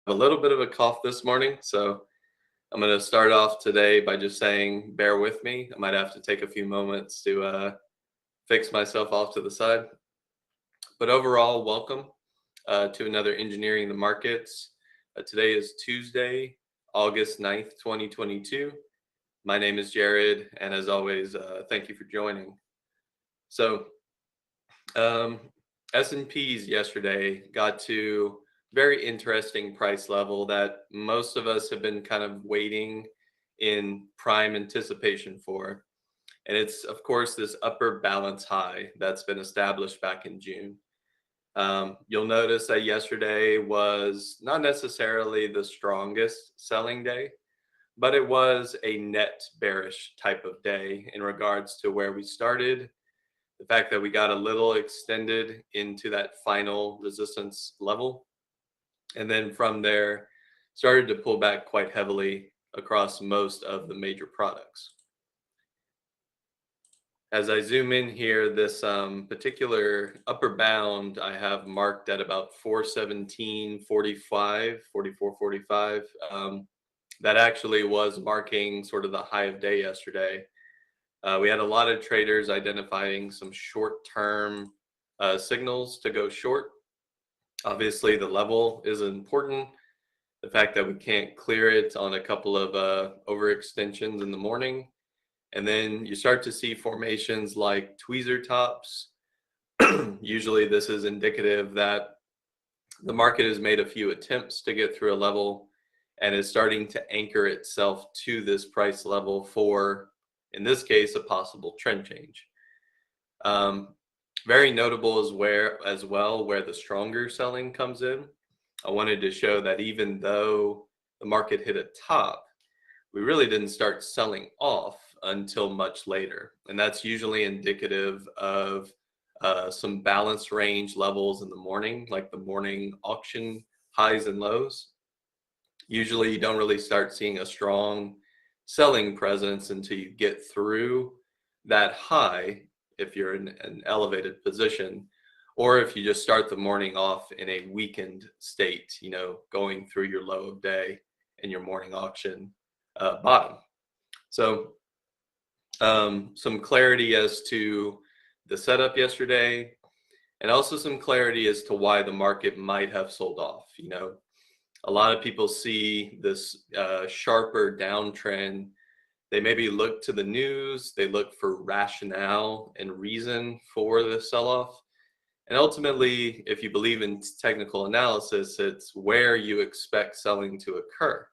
A little bit of a cough this morning, so I'm going to start off today by just saying, bear with me. I might have to take a few moments to fix myself off to the side. But overall, welcome to another Engineering the Markets. Today is Tuesday, August 9th, 2022. My name is Jared, and as always, thank you for joining. So, um, S&Ps yesterday got to very interesting price level that most of us have been kind of waiting in prime anticipation for. And it's, of course, this upper balance high that's been established back in June. You'll notice that yesterday was not necessarily the strongest selling day, but it was a net bearish type of day in regards to where we started. The fact that we got a little extended into that final resistance level, and then from there started to pull back quite heavily across most of the major products. As I zoom in here, this particular upper bound I have marked at about 417.45, 44.45. That actually was marking sort of the high of day yesterday. We had a lot of traders identifying some short-term signals to go short. Obviously, the level is important. The fact that we can't clear it on a couple of overextensions in the morning. And then you start to see formations like tweezer tops. Usually this is indicative that the market has made a few attempts to get through a level and is starting to anchor itself to this price level for, in this case, a possible trend change. Very notable is where the stronger selling comes in. I wanted to show that even though the market hit a top, we really didn't start selling off until much later. And that's usually indicative of some balance range levels in the morning, like the morning auction highs and lows. Usually you don't really start seeing a strong selling presence until you get through that high, if you're in an elevated position, or if you just start the morning off in a weakened state, going through your low of day and your morning auction bottom. So some clarity as to the setup yesterday, and also some clarity as to why the market might have sold off. A lot of people see this sharper downtrend. They maybe look to the news, they look for rationale and reason for the sell-off. And ultimately, if you believe in technical analysis, it's where you expect selling to occur.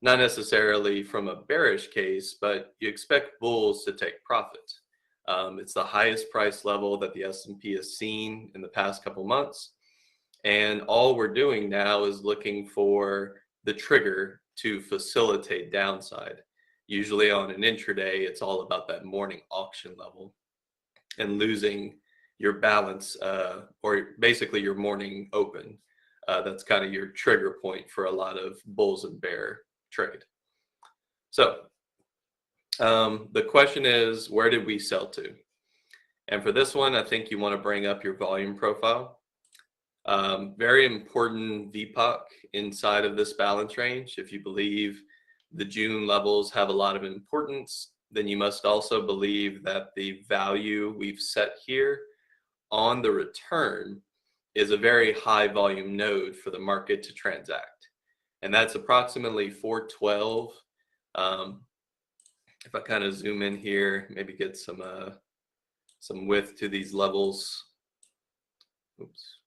Not necessarily from a bearish case, but you expect bulls to take profit. It's the highest price level that the S&P has seen in the past couple months. And all we're doing now is looking for the trigger to facilitate downside. Usually on an intraday, it's all about that morning auction level and losing your balance, or basically your morning open. That's kind of your trigger point for a lot of bulls and bear trade. So the question is, where did we sell to? And for this one, I think you want to bring up your volume profile. Very important VPOC inside of this balance range. If you believe the June levels have a lot of importance, then you must also believe that the value we've set here on the return is a very high volume node for the market to transact. And that's approximately 412. If I kind of zoom in here, maybe get some width to these levels. Oops.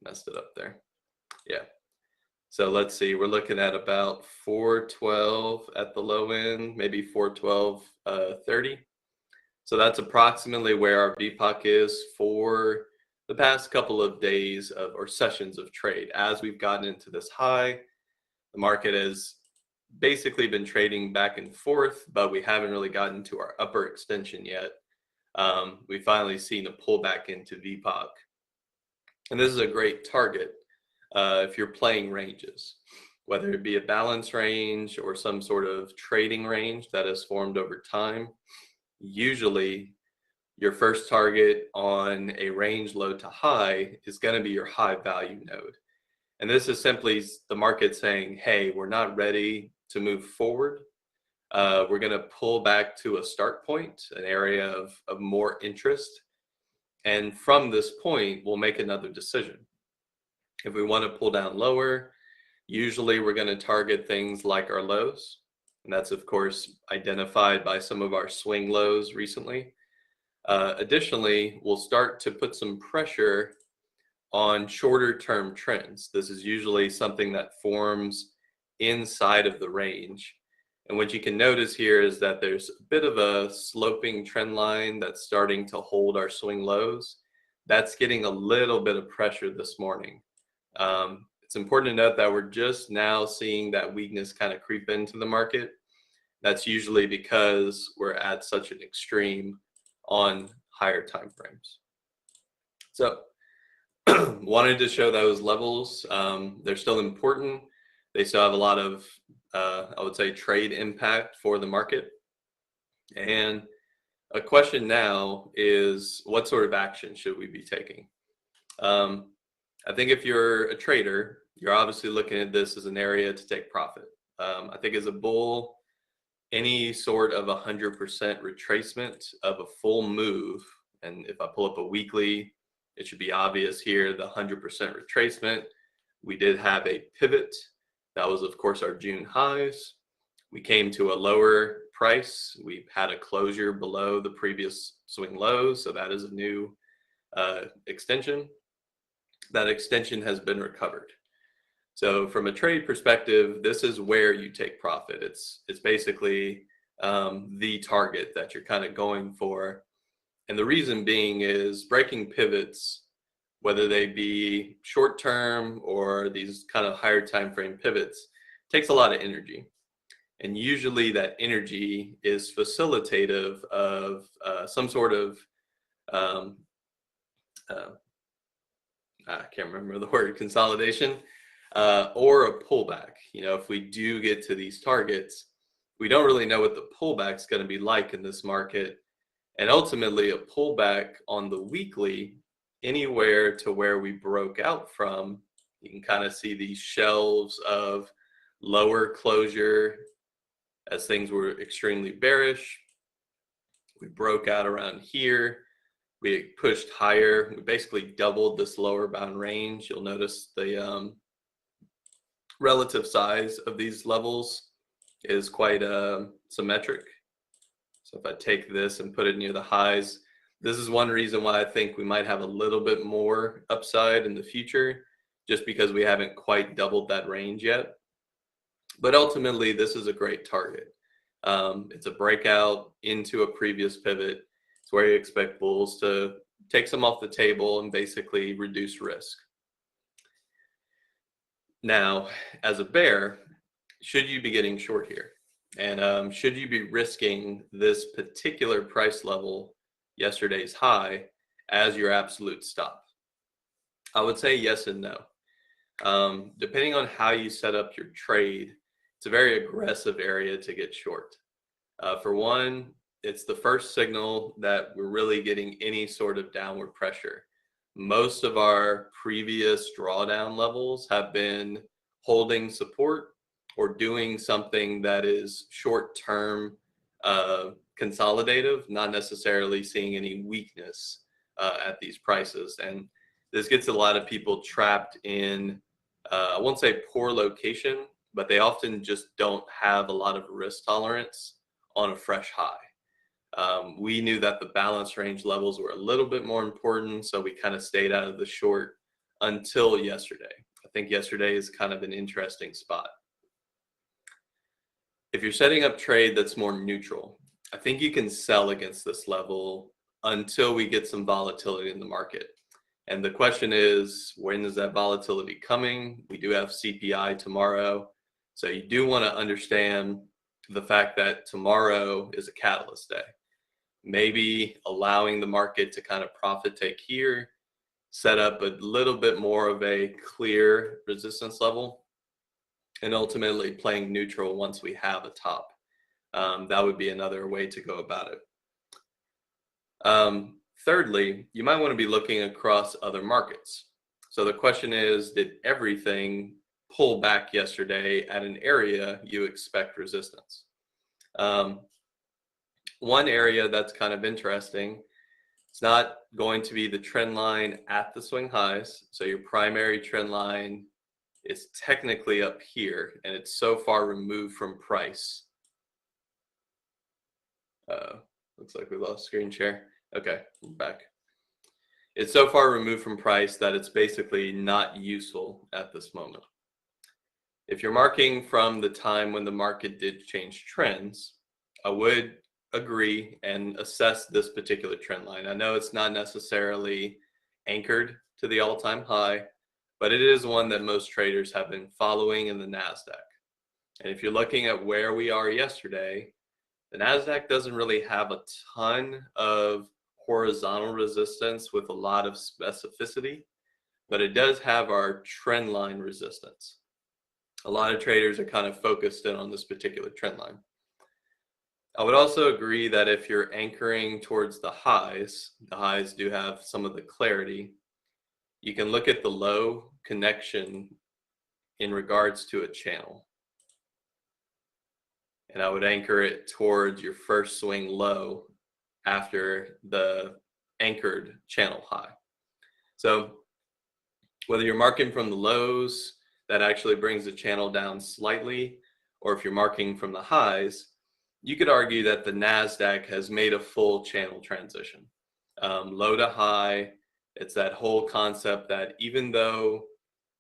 Messed it up there. Yeah. So let's see, we're looking at about 412 at the low end, maybe 412.30. So that's approximately where our VPOC is for the past couple of days or sessions of trade. As we've gotten into this high, the market has basically been trading back and forth, but we haven't really gotten to our upper extension yet. We've finally seen a pullback into VPOC. And this is a great target if you're playing ranges, whether it be a balance range or some sort of trading range that has formed over time. Usually your first target on a range low to high is going to be your high value node. And this is simply the market saying, hey, we're not ready to move forward. We're going to pull back to a start point, an area of more interest. And from this point, we'll make another decision. If we want to pull down lower, usually we're going to target things like our lows. And that's, of course, identified by some of our swing lows recently. Additionally, we'll start to put some pressure on shorter term trends. This is usually something that forms inside of the range. And what you can notice here is that there's a bit of a sloping trend line that's starting to hold our swing lows. That's getting a little bit of pressure this morning. It's important to note that we're just now seeing that weakness kind of creep into the market. That's usually because we're at such an extreme on higher time frames. So wanted to show those levels. They're still important. They still have a lot of, I would say, trade impact for the market. And a question now is, what sort of action should we be taking? I think if you're a trader, you're obviously looking at this as an area to take profit. I think as a bull, any sort of 100% retracement of a full move, and if I pull up a weekly, it should be obvious here, the 100% retracement. We did have a pivot. That was, of course, our June highs. We came to a lower price. We've had a closure below the previous swing lows, so that is a new extension. That extension has been recovered. So from a trade perspective, this is where you take profit. It's basically the target that you're kind of going for. And the reason being is breaking pivots, whether they be short term or these kind of higher time frame pivots, takes a lot of energy. And usually that energy is facilitative of some sort of, I can't remember the word, consolidation, or a pullback. You know, if we do get to these targets, we don't really know what the pullback's going to be like in this market. And ultimately, a pullback on the weekly, anywhere to where we broke out from, you can kind of see these shelves of lower closure as things were extremely bearish. We broke out around here. We pushed higher. We basically doubled this lower bound range. You'll notice the relative size of these levels is quite symmetric. So if I take this and put it near the highs, this is one reason why I think we might have a little bit more upside in the future, just because we haven't quite doubled that range yet. But ultimately, this is a great target. It's a breakout into a previous pivot. It's where you expect bulls to take some off the table and basically reduce risk. Now, as a bear, should you be getting short here? And should you be risking this particular price level, yesterday's high, as your absolute stop? I would say yes and no. Depending on how you set up your trade, it's a very aggressive area to get short. For one, it's the first signal that we're really getting any sort of downward pressure. Most of our previous drawdown levels have been holding support or doing something that is short-term consolidative, not necessarily seeing any weakness at these prices. And this gets a lot of people trapped in, I won't say poor location, but they often just don't have a lot of risk tolerance on a fresh high. We knew that the balance range levels were a little bit more important, so we kind of stayed out of the short until yesterday. I think yesterday is kind of an interesting spot. If you're setting up trade that's more neutral, I think you can sell against this level until we get some volatility in the market. And the question is, when is that volatility coming? We do have CPI tomorrow. So you do want to understand the fact that tomorrow is a catalyst day. Maybe allowing the market to kind of profit take here, set up a little bit more of a clear resistance level, and ultimately playing neutral once we have a top. That would be another way to go about it. Thirdly, you might want to be looking across other markets. So the question is, did everything pull back yesterday at an area you expect resistance? One area that's kind of interesting, it's not going to be the trend line at the swing highs. So your primary trend line is technically up here, and it's so far removed from price. Looks like we lost screen share. Okay, I'm back. It's so far removed from price that it's basically not useful at this moment. If you're marking from the time when the market did change trends, I would agree and assess this particular trend line. I know it's not necessarily anchored to the all-time high, but it is one that most traders have been following in the NASDAQ. And if you're looking at where we are yesterday, the NASDAQ doesn't really have a ton of horizontal resistance with a lot of specificity, but it does have our trend line resistance. A lot of traders are kind of focused in on this particular trend line. I would also agree that if you're anchoring towards the highs do have some of the clarity. You can look at the low connection in regards to a channel. And I would anchor it towards your first swing low after the anchored channel high. So whether you're marking from the lows, that actually brings the channel down slightly, or if you're marking from the highs, you could argue that the NASDAQ has made a full channel transition. Low to high, it's that whole concept that even though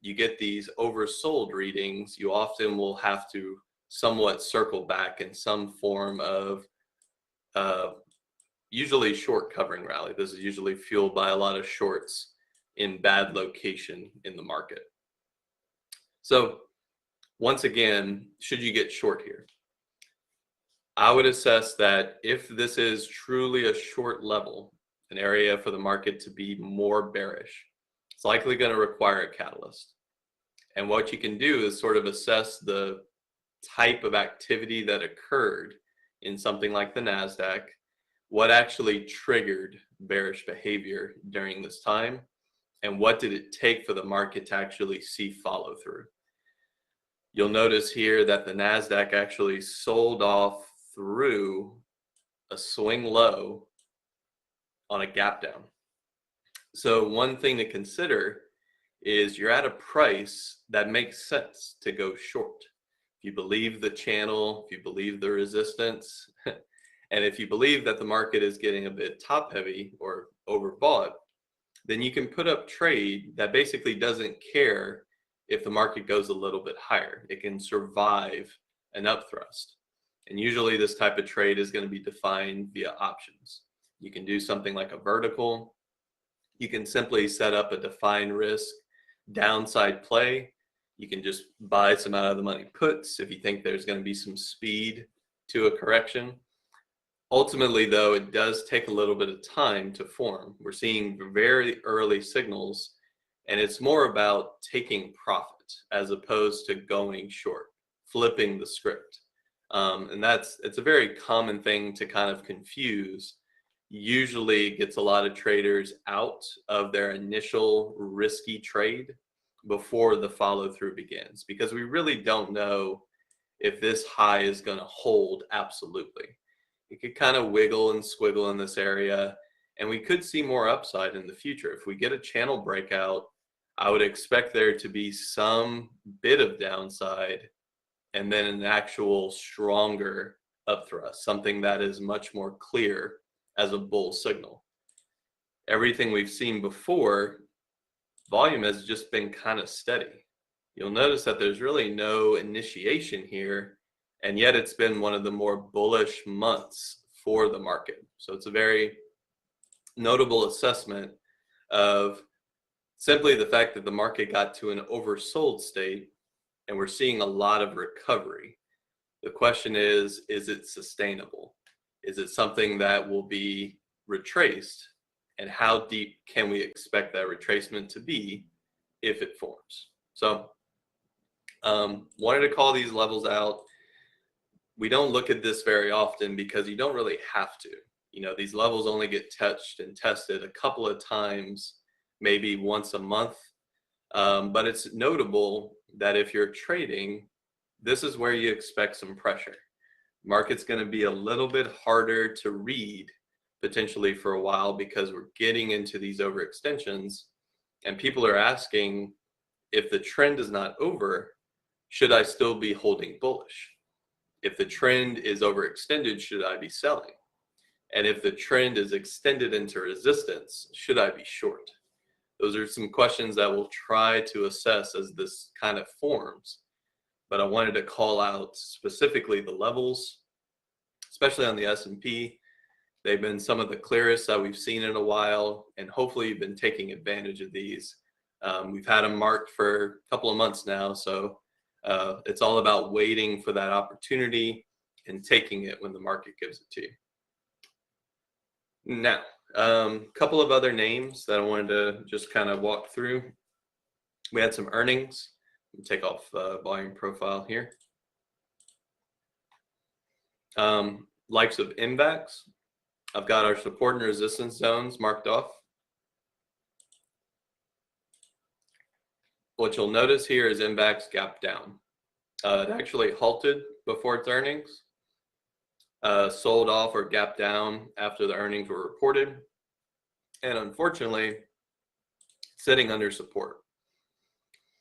you get these oversold readings, you often will have to somewhat circle back in some form of usually short covering rally. This is usually fueled by a lot of shorts in bad location in the market. So once again, should you get short here? I would assess that if this is truly a short level, an area for the market to be more bearish, it's likely going to require a catalyst. And what you can do is sort of assess the type of activity that occurred in something like the NASDAQ, what actually triggered bearish behavior during this time, and what did it take for the market to actually see follow through. You'll notice here that the NASDAQ actually sold off through a swing low on a gap down. So one thing to consider is you're at a price that makes sense to go short. If you believe the channel, if you believe the resistance, and if you believe that the market is getting a bit top heavy or overbought, then you can put up trade that basically doesn't care if the market goes a little bit higher. It can survive an upthrust. And usually this type of trade is going to be defined via options. You can do something like a vertical. You can simply set up a defined risk downside play. You can just buy some out of the money puts if you think there's going to be some speed to a correction. Ultimately, though, it does take a little bit of time to form. We're seeing very early signals, and it's more about taking profit as opposed to going short, flipping the script. And it's a very common thing to kind of confuse. Usually gets a lot of traders out of their initial risky trade before the follow through begins, because we really don't know if this high is going to hold absolutely. It could kind of wiggle and squiggle in this area, and we could see more upside in the future. If we get a channel breakout, I would expect there to be some bit of downside and then an actual stronger upthrust, something that is much more clear as a bull signal. Everything we've seen before, volume has just been kind of steady. You'll notice that there's really no initiation here, and yet it's been one of the more bullish months for the market. So it's a very notable assessment of simply the fact that the market got to an oversold state and we're seeing a lot of recovery. The question is it sustainable? Is it something that will be retraced? And how deep can we expect that retracement to be if it forms? So wanted to call these levels out. We don't look at this very often because you don't really have to. You know, these levels only get touched and tested a couple of times, maybe once a month. But it's notable that if you're trading, this is where you expect some pressure. Market's going to be a little bit harder to read potentially for a while because we're getting into these overextensions, and people are asking, if the trend is not over, should I still be holding bullish? If the trend is overextended, should I be selling? And if the trend is extended into resistance, should I be short? Those are some questions that we'll try to assess as this kind of forms. But I wanted to call out specifically the levels, especially on the S&P. They've been some of the clearest that we've seen in a while, and hopefully you've been taking advantage of these. We've had them marked for a couple of months now, so it's all about waiting for that opportunity and taking it when the market gives it to you. Now, a couple of other names that I wanted to just kind of walk through. We had some earnings. Take off the volume profile here. Likes of NVDA. I've got our support and resistance zones marked off. What you'll notice here is NVDA gap down. It actually halted before its earnings, sold off or gapped down after the earnings were reported, and unfortunately, sitting under support.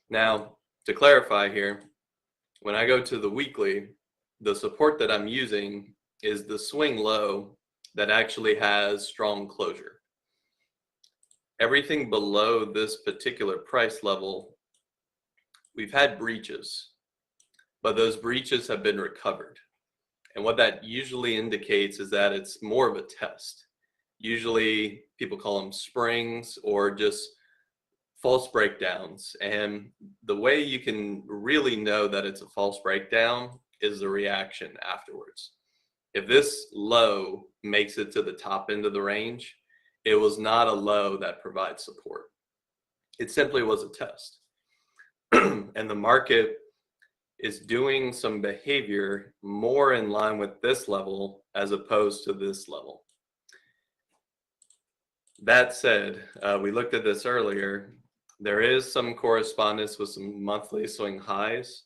Now, to clarify here, when I go to the weekly, the support that I'm using is the swing low that actually has strong closure. Everything below this particular price level, we've had breaches, but those breaches have been recovered. And what that usually indicates is that it's more of a test. Usually people call them springs or just false breakdowns. And the way you can really know that it's a false breakdown is the reaction afterwards. If this low makes it to the top end of the range, it was not a low that provides support. It simply was a test. And the market is doing some behavior more in line with this level as opposed to this level. That said, we looked at this earlier. There is some correspondence with some monthly swing highs.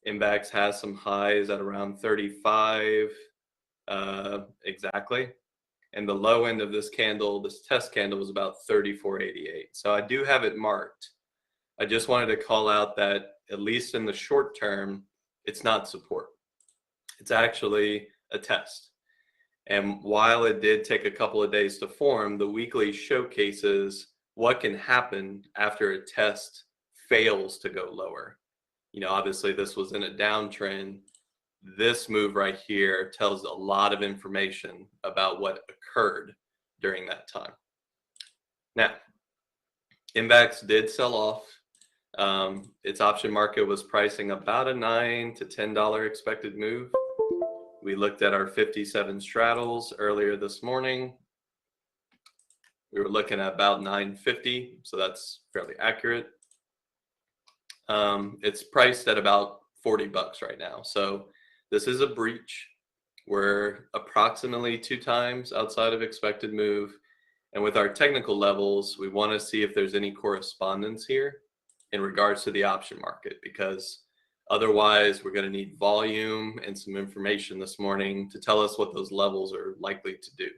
NVDA has some highs at around 35 exactly. And the low end of this candle, this test candle, was about 34.88. So I do have it marked. I just wanted to call out that at least in the short term, it's not support. It's actually a test. And while it did take a couple of days to form, the weekly showcases what can happen after a test fails to go lower. You know, obviously this was in a downtrend. This move right here tells a lot of information about what occurred during that time. Now, NVDA did sell off. Its option market was pricing about a $9 to $10 expected move. We looked at our 57 straddles earlier this morning. We were looking at about 950, so that's fairly accurate. It's priced at about 40 bucks right now. So this is a breach. We're approximately 2 times outside of expected move. And with our technical levels, we want to see if there's any correspondence here in regards to the option market, because otherwise we're going to need volume and some information this morning to tell us what those levels are likely to do.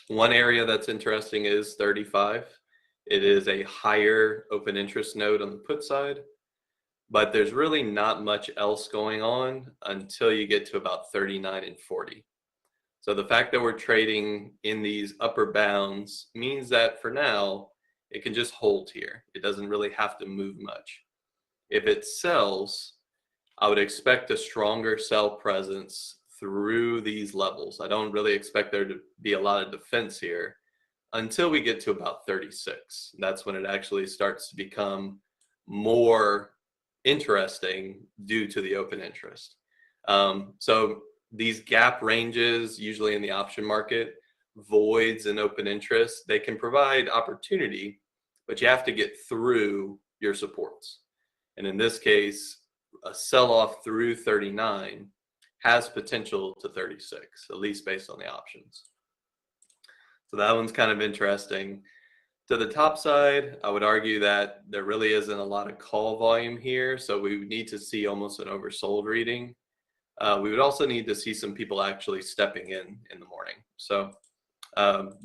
One area that's interesting is 35. It is a higher open interest node on the put side, but there's really not much else going on until you get to about 39 and 40. So the fact that we're trading in these upper bounds means that for now, it can just hold here. It doesn't really have to move much. If it sells, I would expect a stronger sell presence through these levels. I don't really expect there to be a lot of defense here until we get to about 36. That's when it actually starts to become more interesting due to the open interest. So these gap ranges, usually in the option market, voids and open interest, they can provide opportunity, but you have to get through your supports. And in this case, a sell-off through 39 has potential to 36, at least based on the options. So that one's kind of interesting. To the top side, I would argue that there really isn't a lot of call volume here, so we would need to see almost an oversold reading. We would also need to see some people actually stepping in the morning. So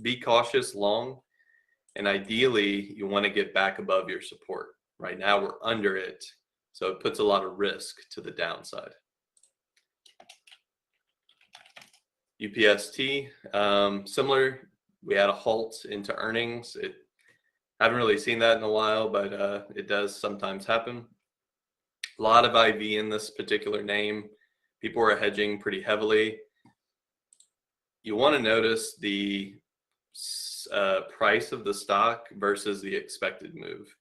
be cautious long, and ideally you want to get back above your support. Right now we're under it, so it puts a lot of risk to the downside. UPST, similar. We had a halt into earnings. Haven't really seen that in a while, but it does sometimes happen. A lot of IV in this particular name. People are hedging pretty heavily. You want to notice the price of the stock versus the expected move.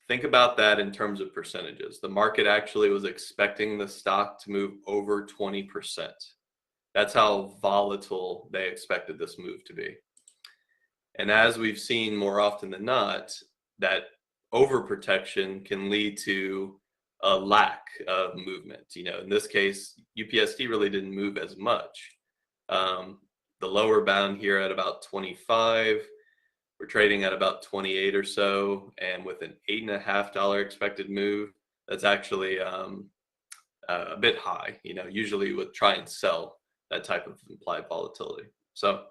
Think about that in terms of percentages. The market actually was expecting the stock to move over 20%. That's how volatile they expected this move to be. And as we've seen more often than not, that overprotection can lead to a lack of movement. You know, in this case, UPST really didn't move as much. The lower bound here at about 25, we're trading at about 28 or so, and with an $8.50 expected move, that's actually a bit high. You know, usually would try and sell that type of implied volatility. So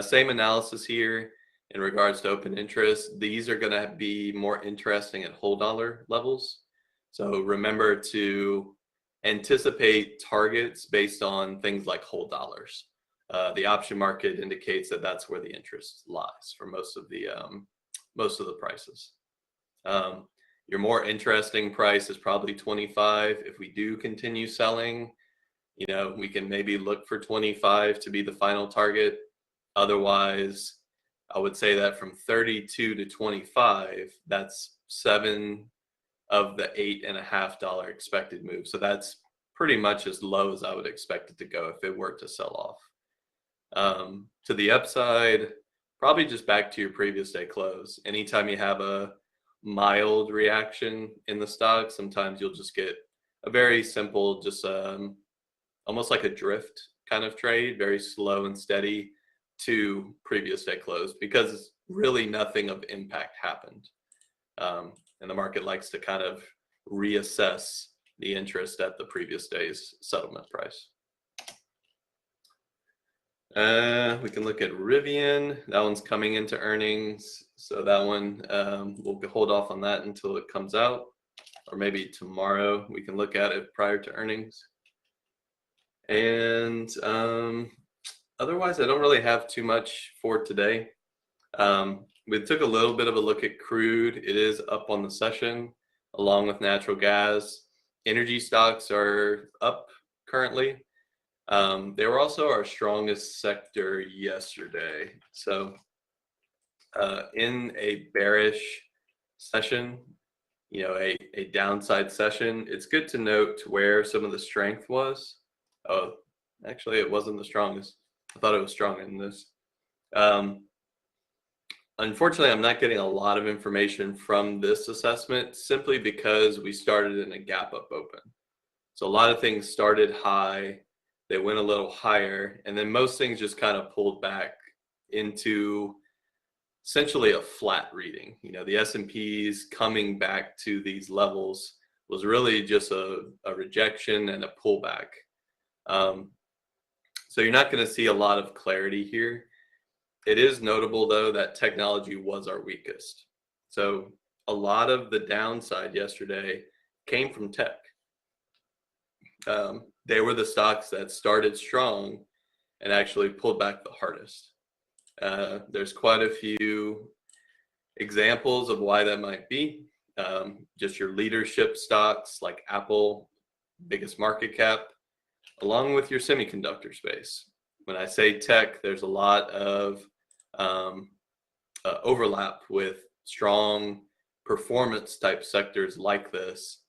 same analysis here in regards to open interest. These are going to be more interesting at whole dollar levels. So remember to anticipate targets based on things like whole dollars. The option market indicates that that's where the interest lies for most of the prices. Your more interesting price is probably 25. If we do continue selling, you know, we can maybe look for 25 to be the final target. Otherwise, I would say that from 32 to 25, that's 7 of the $8.50 expected move. So that's pretty much as low as I would expect it to go if it were to sell off. To the upside, probably just back to your previous day close. Anytime you have a mild reaction in the stock, sometimes you'll just get a very simple, just almost like a drift kind of trade, very slow and steady to previous day close, because really nothing of impact happened. And the market likes to kind of reassess the interest at the previous day's settlement price. We can look at Rivian. That one's coming into earnings. So that one, we'll hold off on that until it comes out, or maybe tomorrow we can look at it prior to earnings. And otherwise, I don't really have too much for today. We took a little bit of a look at crude. It is up on the session, along with natural gas. Energy stocks are up currently. They were also our strongest sector yesterday. So in a bearish session, you know, a downside session, it's good to note where some of the strength was. Oh, actually, it wasn't the strongest. I thought it was stronger than this. Unfortunately, I'm not getting a lot of information from this assessment simply because we started in a gap up open. So a lot of things started high, they went a little higher, and then most things just kind of pulled back into essentially a flat reading. You know, the S&Ps coming back to these levels was really just a rejection and a pullback. So you're not going to see a lot of clarity here. It is notable, though, that technology was our weakest. So a lot of the downside yesterday came from tech. They were the stocks that started strong and actually pulled back the hardest. There's quite a few examples of why that might be. Just your leadership stocks like Apple, biggest market cap, along with your semiconductor space. When I say tech, there's a lot of overlap with strong performance type sectors like this.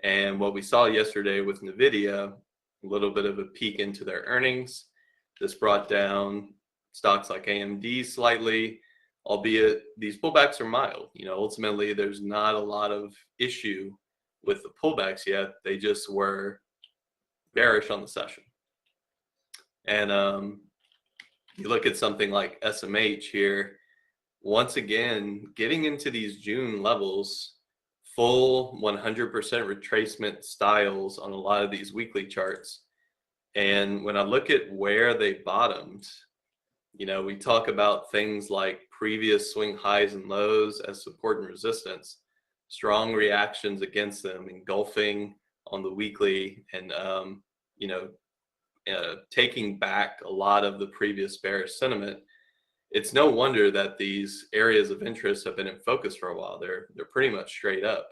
And what we saw yesterday with NVDA, a little bit of a peek into their earnings. This brought down stocks like AMD slightly, albeit these pullbacks are mild. You know, ultimately, there's not a lot of issue with the pullbacks yet. They just were bearish on the session. And you look at something like SMH here, once again, getting into these June levels, full 100% retracement styles on a lot of these weekly charts. And when I look at where they bottomed, we talk about things like previous swing highs and lows as support and resistance, strong reactions against them, engulfing on the weekly, and taking back a lot of the previous bearish sentiment. It's no wonder that these areas of interest have been in focus for a while. They're pretty much straight up,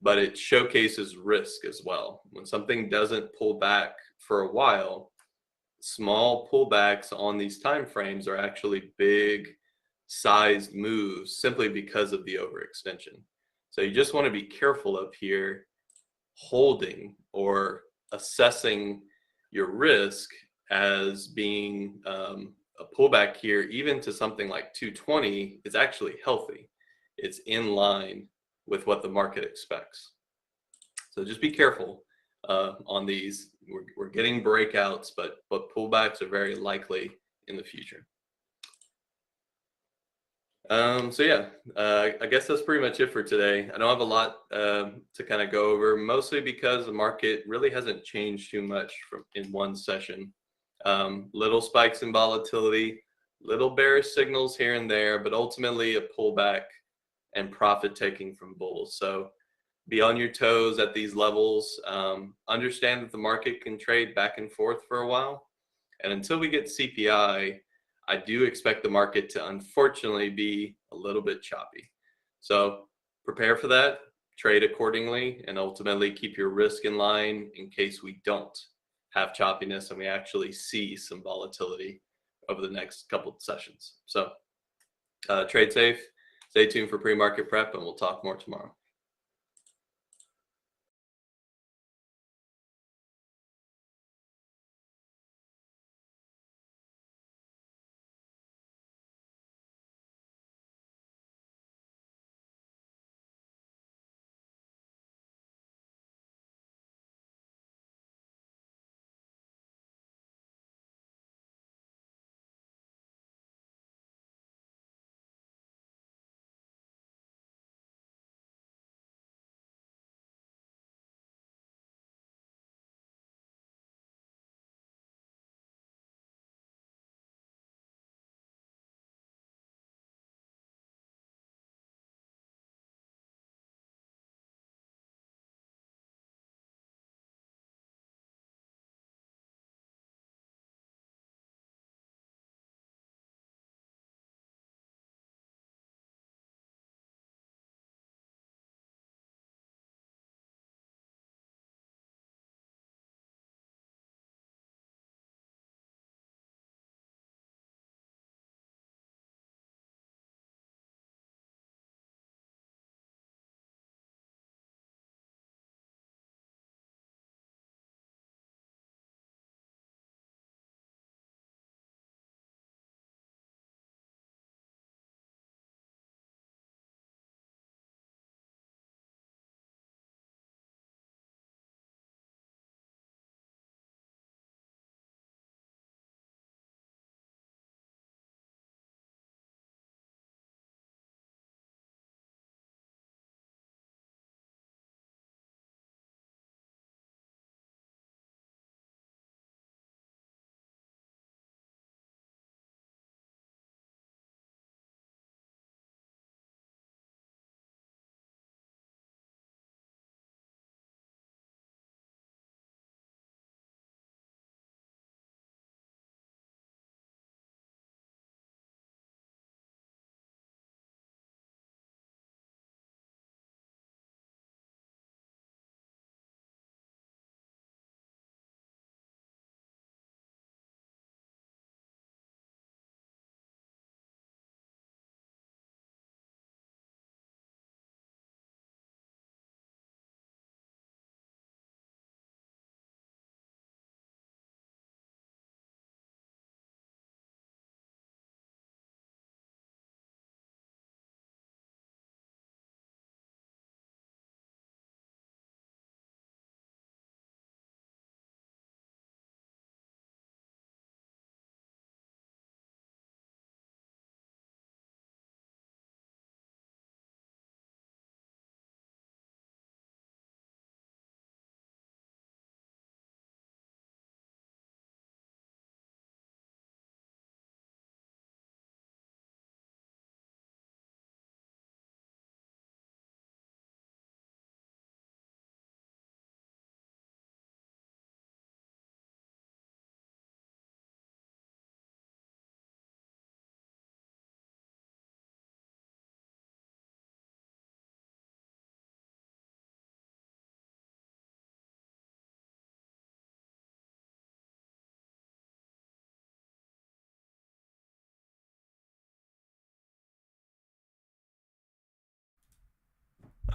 but it showcases risk as well. When something doesn't pull back for a while, small pullbacks on these time frames are actually big sized moves simply because of the overextension. So you just want to be careful up here holding or assessing your risk as being a pullback here, even to something like 220, is actually healthy. It's in line with what the market expects. So just be careful on these. We're getting breakouts, but pullbacks are very likely in the future. So yeah, I guess that's pretty much it for today. I don't have a lot to kind of go over, mostly because the market really hasn't changed too much in one session. Little spikes in volatility, little bearish signals here and there, but ultimately a pullback and profit taking from bulls. So be on your toes at these levels. Understand that the market can trade back and forth for a while. And until we get CPI, I do expect the market to unfortunately be a little bit choppy. So prepare for that, trade accordingly, and ultimately keep your risk in line in case we don't have choppiness and we actually see some volatility over the next couple of sessions. So trade safe, stay tuned for pre-market prep, and we'll talk more tomorrow.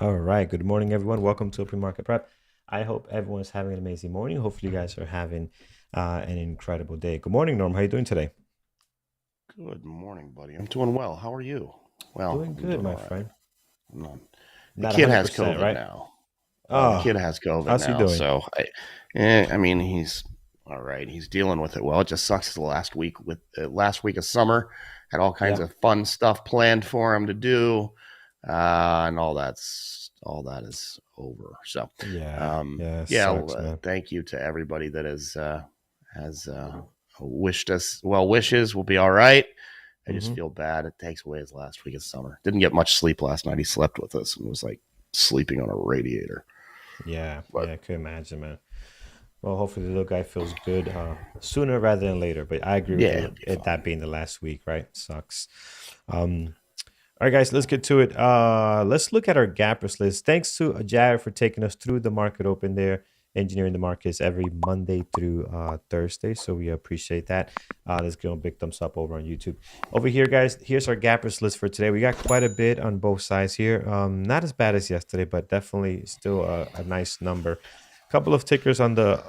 All right. Good morning, everyone. Welcome to PreMarket Prep. I hope everyone's having an amazing morning. Hopefully, you guys are having an incredible day. Good morning, Norm. How are you doing today? Good morning, buddy. I'm doing well. How are you? Well, Doing I'm good, doing my all right. friend. Not, the Not kid has 100%, COVID right? now. The Oh, kid has COVID how's he now, doing? so I mean, he's all right. He's dealing with it well. It just sucks. The last week of summer, had all kinds Yeah. of fun stuff planned for him to do, and all that is over. So, Yeah. Yeah. It yeah. sucks, man. Thank you to everybody that has wished us well wishes. We'll be all right. I just Mm-hmm. feel bad. It takes away his last week of summer. Didn't get much sleep last night. He slept with us and was like sleeping on a radiator. Yeah. But Yeah. I could imagine, man. Well, hopefully the little guy feels good sooner rather than later. But I agree with yeah, you. he'll be That fine. being the last week, right? Sucks. Um, All right, guys, let's get to it. Let's look at our gappers list. Thanks to Jared for taking us through the market open there, engineering the markets every Monday through Thursday. So we appreciate that. Let's give him a big thumbs up over on YouTube. Over here, guys, here's our gappers list for today. We got quite a bit on both sides here. Not as bad as yesterday, but definitely still a nice number. Couple of tickers on the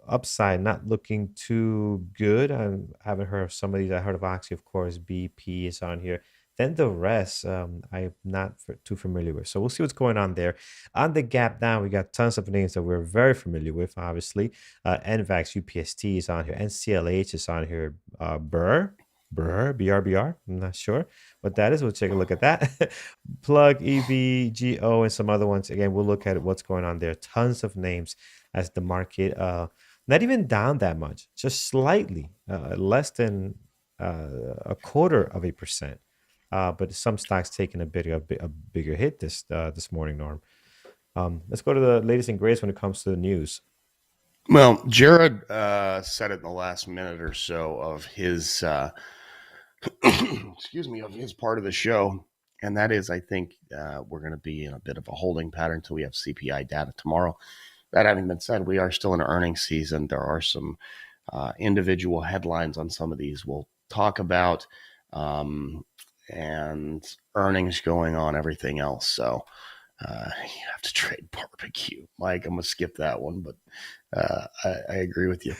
upside, not looking too good. I haven't heard of some of these. I heard of Oxy, of course. BP is on here. Then the rest, I'm not too familiar with. So we'll see what's going on there. On the gap down, we got tons of names that we're very familiar with, obviously. NVAX, UPST is on here. NCLH is on here. BRBR. I'm not sure what that is. We'll take a look at that. Plug, EVGO, and some other ones. Again, we'll look at what's going on there. Tons of names as the market, not even down that much, just slightly, less than a quarter of a percent. But some stocks taking a bigger hit this morning, Norm. Let's go to the latest and greatest when it comes to the news. Well, Jared said it in the last minute or so of his excuse me, of his part of the show. And that is, I think we're going to be in a bit of a holding pattern until we have CPI data tomorrow. That having been said, we are still in earnings season. There are some individual headlines on some of these we'll talk about, um, and earnings going on, everything else. So you have to trade barbecue. Mike, I'm going to skip that one, but I agree with you.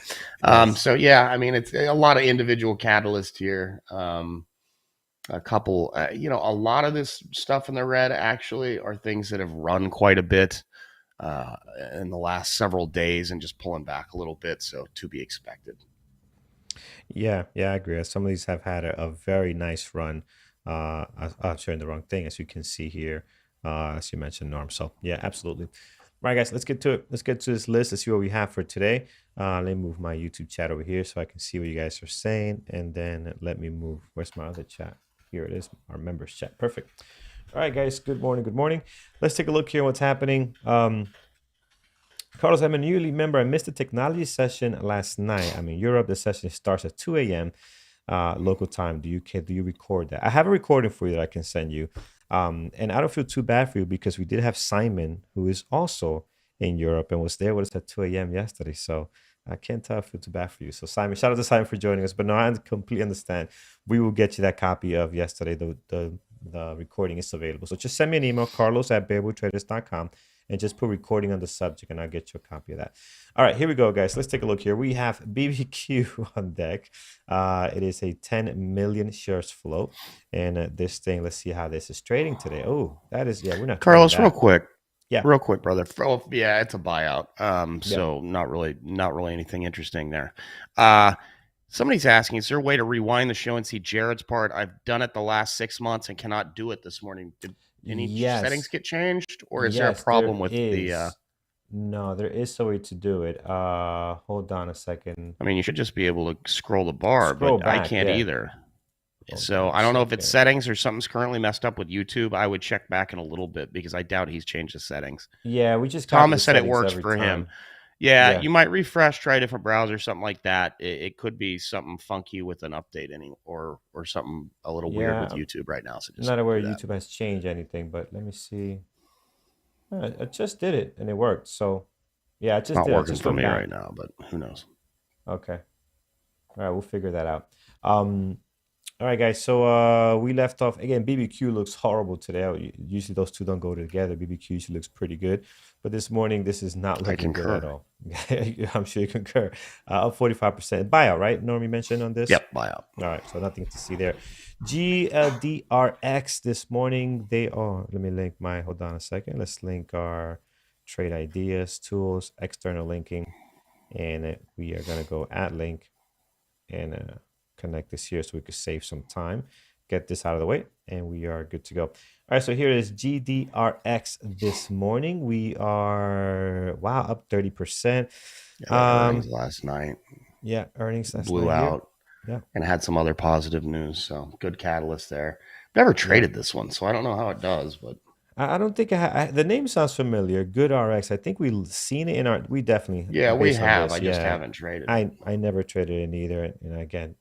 Yes. So, yeah, I mean, it's a lot of individual catalysts here. A couple, a lot of this stuff in the red actually are things that have run quite a bit uh, in the last several days and just pulling back a little bit. So to be expected. Yeah, yeah, I agree. Some of these have had a very nice run. I'm sharing the wrong thing, as you can see here, as you mentioned, Norm. So yeah, absolutely. All right, guys, let's get to it. Let's get to this list. Let's see what we have for today. Let me move my YouTube chat over here so I can see what you guys are saying, and then let me move. Where's my other chat? Here it is, our members chat. Perfect. All right, guys. Good morning. Good morning. Let's take a look here. What's happening? Carlos, I'm a newly member. I missed the technology session last night. I'm in Europe. The session starts at 2 a.m. Local time. Do you record that? I have a recording for you that I can send you. And I don't feel too bad for you because we did have Simon, who is also in Europe and was there with us at 2 a.m. yesterday. So I can't tell if I feel too bad for you. So Simon, shout out to Simon for joining us. But no, I completely understand. We will get you that copy of yesterday. The recording is available. So just send me an email, carlos@bearwoodtraders.com, and just put recording on the subject and I'll get you a copy of that. All right, here we go, guys. Let's take a look here. We have BBQ on deck. It is a 10 million shares float. And this thing, let's see how this is trading today. Oh, that is, yeah, we're not trading Carlos, that. Yeah, real quick, brother. Oh, yeah, it's a buyout. yeah. So not really anything interesting there. Uh, Somebody's asking, is there a way to rewind the show and see Jared's part? I've done it the last 6 months and cannot do it this morning. Did any settings Yes, get changed, or is there a yes, there problem with the? is. No, there is a way to do it. Hold on a second. I mean, you should just be able to scroll the bar, Scroll but I back. can't Yeah. either. Hold So on a I don't know if it's second. settings or something's currently messed up with YouTube. I would check back in a little bit because I doubt he's changed the settings. Yeah, we just copy the Thomas said it settings works every for him. time. Yeah, Yeah. you might refresh, try a different browser, something like that. It could be something funky with an update, or something a little weird with Yeah. YouTube right now. So I'm just not aware do that. YouTube has changed anything, but let me see. I just did it and it worked. So yeah, I It's just not did. I working just for went me right back. now, but who knows? Okay. All right, we'll figure that out. Um, All right, guys. So we left off again. BBQ looks horrible today. Usually those two don't go together. BBQ usually looks pretty good, but this morning this is not I looking good at concur. all. I'm sure you concur. Up 45% buyout, right? Norm, you mentioned on this. Yep, buyout. All right, so nothing to see there. GDRX this morning. They are. Let me link my. Hold on a second. Let's link our trade ideas tools, external linking, and we are gonna go at link and connect this here so we could save some time. Get this out of the way, and we are good to go. All right, so here is GDRX this morning. We are up 30%. Yeah, they had earnings last night. Yeah, earnings last Blew night here. out. Yeah. And had some other positive news. So good catalyst there. Never traded this one, so I don't know how it does, but I don't think the name sounds familiar. Good RX. I think we've seen it in our. We definitely. yeah, we based on have. this, I just yeah. haven't traded. I never traded it either. And again,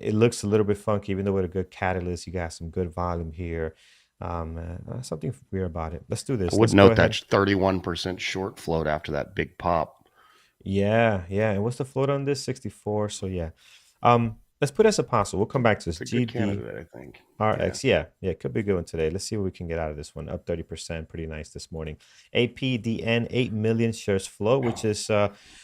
it looks a little bit funky, even though with a good catalyst, you got some good volume here. Something weird about it. Let's do this. I would note that 31% short float after that big pop. Yeah. And what's the float on this? 64. So yeah. Let's put as a possible. We'll come back to this. It's a good candidate, I think. RX, yeah, it could be a good one today. Let's see what we can get out of this one. Up 30%, pretty nice this morning. APDN, 8 million shares flow, which is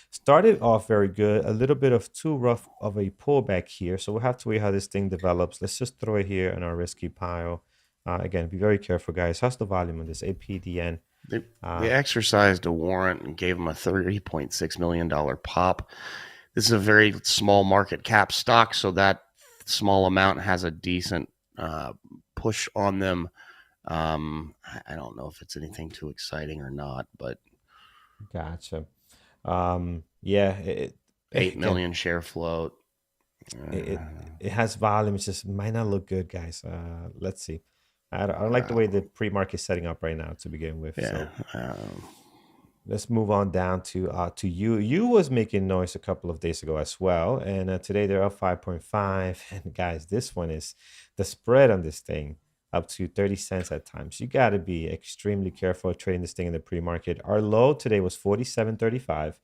started off very good. A little bit of too rough of a pullback here, so we'll have to wait how this thing develops. Let's just throw it here in our risky pile. Again, be very careful, guys. How's the volume on this APDN? They exercised a warrant and gave them a $30.6 million pop. This is a very small market cap stock, so that small amount has a decent push on them. I don't know if it's anything too exciting or not, but gotcha. Yeah, 8 million share float. It has volume. It just might not look good, guys. Let's see. I don't like the way the pre-market is setting up right now to begin with. Yeah. So. Let's move on down to you. You was making noise a couple of days ago as well, and today they're up 5.5. And guys, this one is the spread on this thing up to 30 cents at times. You got to be extremely careful trading this thing in the pre-market. Our low today was 47.35,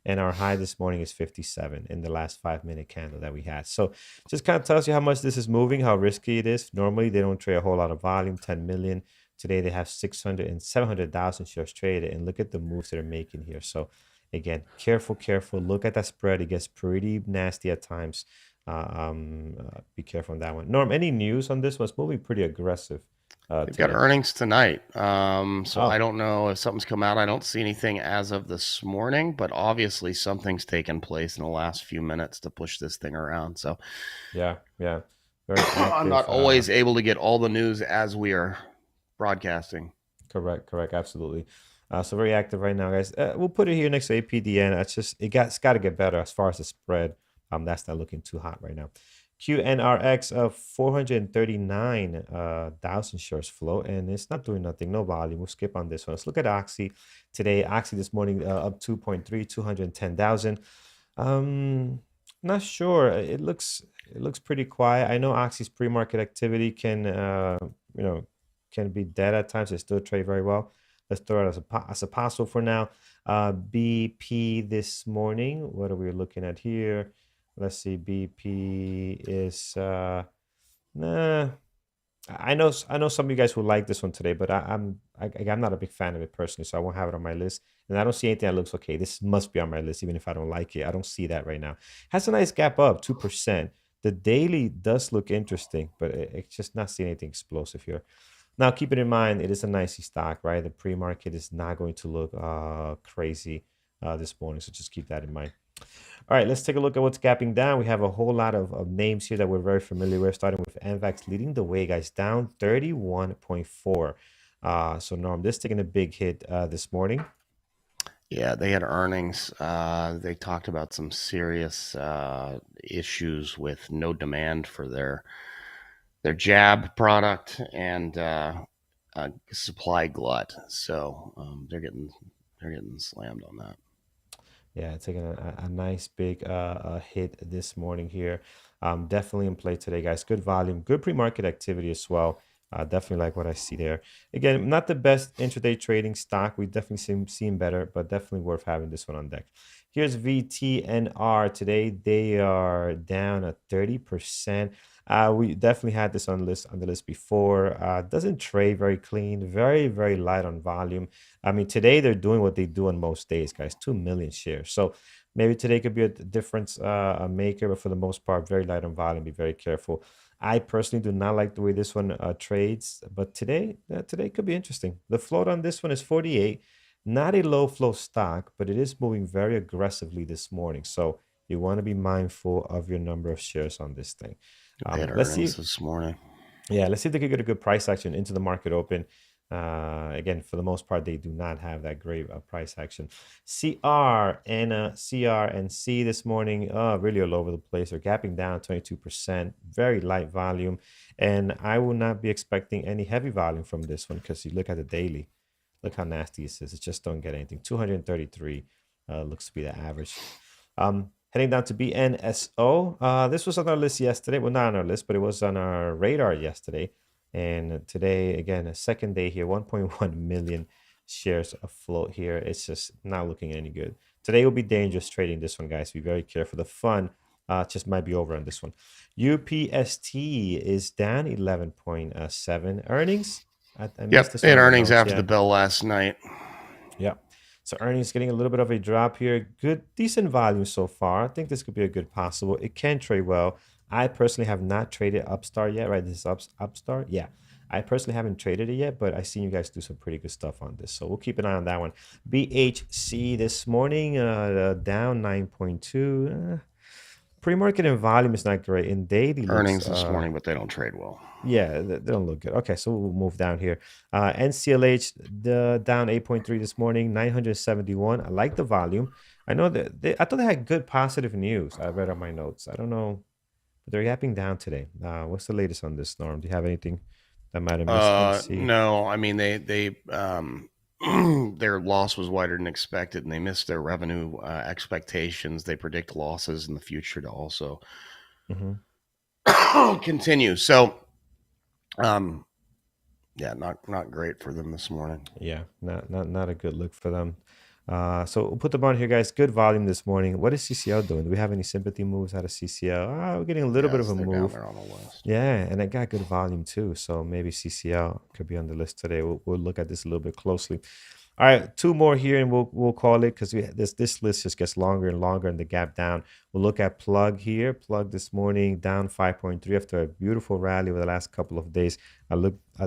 and our high this morning is 57 in the last 5-minute candle that we had. So just kind of tells you how much this is moving, how risky it is. Normally they don't trade a whole lot of volume, 10 million. Today they have 600 and 700,000 shares traded, and look at the moves they're making here. So again, careful. Look at that spread. It gets pretty nasty at times. Be careful on that one. Norm, any news on this one? It's moving pretty aggressive. They've got earnings tonight. I don't know if something's come out. I don't see anything as of this morning, but obviously something's taken place in the last few minutes to push this thing around. So yeah. Very active, I'm not always able to get all the news as we are broadcasting. Correct, absolutely. So very active right now, guys. We'll put it here next to APDN. It's got to get better as far as the spread. That's not looking too hot right now. QNRX of 439,000 shares flow, and it's not doing nothing, no volume. We'll skip on this one. Let's look at Oxy today. Oxy this morning up 2.3, 210,000. Not sure. It looks pretty quiet. I know Oxy's pre-market activity can be dead at times. They still trade very well. Let's throw it as a possible for now. BP this morning. What are we looking at here? Let's see. BP is I know some of you guys will like this one today, but I'm not a big fan of it personally, so I won't have it on my list. And I don't see anything that looks okay. This must be on my list, even if I don't like it. I don't see that right now. Has a nice gap up, 2%. The daily does look interesting, but it's just not seeing anything explosive here. Now, keep it in mind, it is a nicey stock, right? The pre-market is not going to look crazy this morning, so just keep that in mind. All right, let's take a look at what's gapping down. We have a whole lot of names here that we're very familiar with, starting with NVAX leading the way, guys, down 31.4. So, Norm, this taking a big hit this morning. Yeah, they had earnings. They talked about some serious issues with no demand for their jab product and supply glut. So they're getting slammed on that. Yeah, taking a nice big hit this morning here. Definitely in play today, guys. Good volume, good pre-market activity as well. Definitely like what I see there. Again, not the best intraday trading stock. We definitely seen better, but definitely worth having this one on deck. Here's VTNR. Today they are down at 30%. We definitely had this on the list before. Doesn't trade very clean, very light on volume. I mean, today they're doing what they do on most days, guys. 2 million shares. So maybe today could be a difference maker, but for the most part, very light on volume. Be very careful. I personally do not like the way this one trades, but today could be interesting. The float on this one is 48, not a low flow stock, but it is moving very aggressively this morning. So you want to be mindful of your number of shares on this thing. They had Let's earnings see. this morning. Yeah, let's see if they could get a good price action into the market open. Again, for the most part, they do not have that great price action. CR and C this morning, really all over the place. They're gapping down 22%, very light volume. And I will not be expecting any heavy volume from this one because you look at the daily. Look how nasty this is. It just don't get anything. 233 looks to be the average. Heading down to BNSO. This was on our list yesterday. Well, not on our list, but it was on our radar yesterday. And today, again, a second day here, 1.1 million shares afloat here. It's just not looking any good. Today will be dangerous trading this one, guys. Be very careful. The fun just might be over on this one. UPST is down 11.7. Earnings. I missed this They had one in the earnings notes. after the bell last night. Yeah. So earnings getting a little bit of a drop here. Good, decent volume so far. I think this could be a good possible. It can trade well. I personally have not traded Upstart yet, right? This is Upstart. Yeah. I personally haven't traded it yet, but I've seen you guys do some pretty good stuff on this. So we'll keep an eye on that one. BHC this morning, down 9.2. Pre-market and volume is not great. In daily Earnings this morning, but they don't trade well. Yeah, they don't look good. Okay, so we'll move down here. NCLH down 8.3 this morning, 971. I like the volume. I know that I thought they had good positive news. I read on my notes. I don't know, but they're yapping down today. What's the latest on this, Norm? Do you have anything that might have missed? No, I mean they their loss was wider than expected, and they missed their revenue expectations. They predict losses in the future to also continue. So, yeah, not great for them this morning. Yeah, not a good look for them. So we'll put them on here, guys. Good volume this morning. What is CCL doing? Do we have any sympathy moves out of CCL? We're getting a little bit of a They're move. down there on the list. Yeah, and it got good volume too. So maybe CCL could be on the list today. We'll look at this a little bit closely. All right, two more here, and we'll call it because this list just gets longer and longer, and the gap down. We'll look at Plug here. Plug this morning down 5.3 after a beautiful rally over the last couple of days. I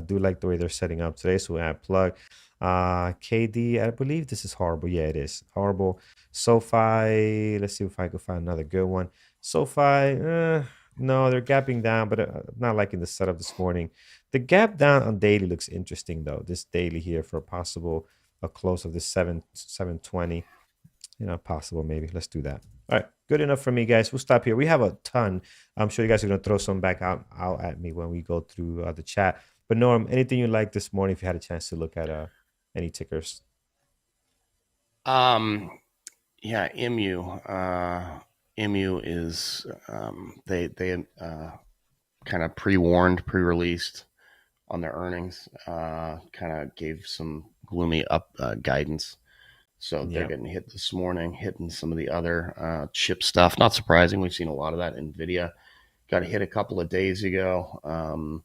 do like the way they're setting up today. So we have Plug. KD, I believe this is horrible. Yeah, it is horrible. SoFi, let's see if I can find another good one. SoFi, no, they're gapping down, but not liking the setup this morning. The gap down on daily looks interesting though. This daily here for a close of this 720, possible maybe. Let's do that. All right, good enough for me, guys. We'll stop here. We have a ton. I'm sure you guys are gonna throw some back out at me when we go through the chat. But Norm, anything you like this morning? If you had a chance to look at any tickers. Yeah, MU. MU is they kind of pre-released on their earnings. Kind of gave some gloomy guidance. So they're getting hit this morning, hitting some of the other chip stuff. Not surprising. We've seen a lot of that. NVIDIA got hit a couple of days ago. Of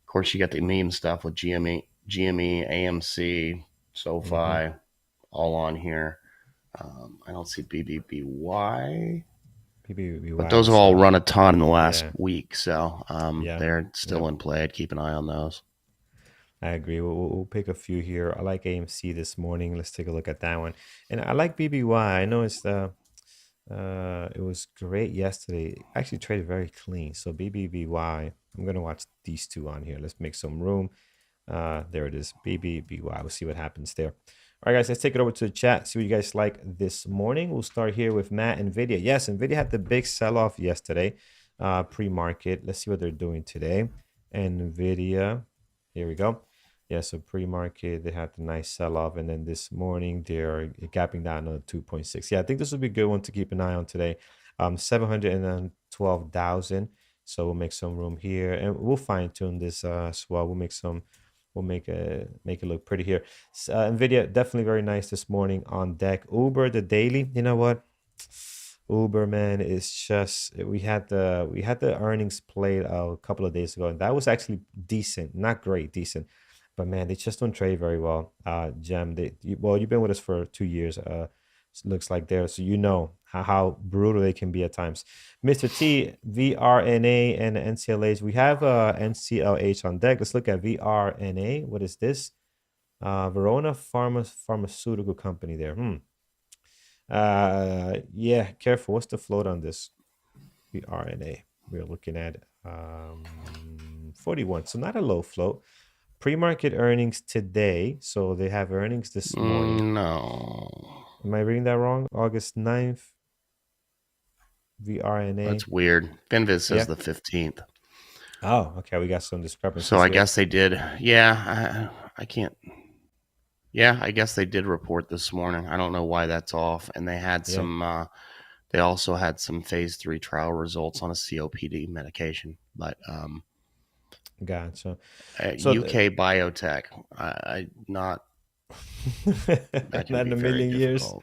course, you got the meme stuff with GME, AMC, SoFi, all on here. I don't see BBBY. But those have all run a ton in the last week. So they're still in play. I'd keep an eye on those. I agree. We'll pick a few here. I like AMC this morning. Let's take a look at that one. And I like BBY. I know it was great yesterday. Actually traded very clean. So BBBY, I'm going to watch these two on here. Let's make some room. There it is. BBBY. We'll see what happens there. All right, guys, let's take it over to the chat. See what you guys like this morning. We'll start here with Matt. NVIDIA. Yes, NVIDIA had the big sell-off yesterday, pre-market. Let's see what they're doing today. NVIDIA. Here we go. Yeah, so pre-market, they had the nice sell-off. And then this morning, they're gapping down another 2.6. Yeah, I think this will be a good one to keep an eye on today. 712,000. So we'll make some room here, and we'll fine tune this as well. We'll make it look pretty here. Nvidia definitely very nice this morning on deck. Uber the daily. You know what? Uber, man, is just we had the earnings played a couple of days ago, and that was actually decent, not great, decent, but man, they just don't trade very well. Gem, well, you've been with us for 2 years. Looks like there, so you know how brutal they can be at times. Mr. T, VRNA, and NCLH. We have NCLH on deck. Let's look at VRNA. What is this? Verona Pharmaceutical Company there. Yeah, careful. What's the float on this? VRNA. We're looking at 41. So not a low float. Pre-market earnings today. So they have earnings this morning. No. Am I reading that wrong? August 9th. VRNA. That's weird. Finviz says Yeah. the 15th. Oh, okay. We got some discrepancies. So I here. guess they did. Yeah, I can't. Yeah, I guess they did report this morning. I don't know why that's off. And they had some. They also had some phase 3 trial results on a COPD medication. But gotcha. So UK biotech, I not. Not in a million years.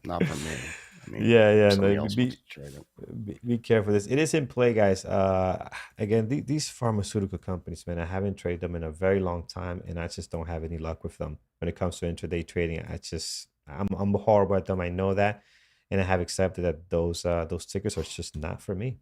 Not for me. I mean, yeah. somebody No, else wants to trade it. be careful. This it is in play, guys. Again, these pharmaceutical companies, man, I haven't traded them in a very long time, and I just don't have any luck with them when it comes to intraday trading. I'm horrible at them. I know that, and I have accepted that those tickers are just not for me.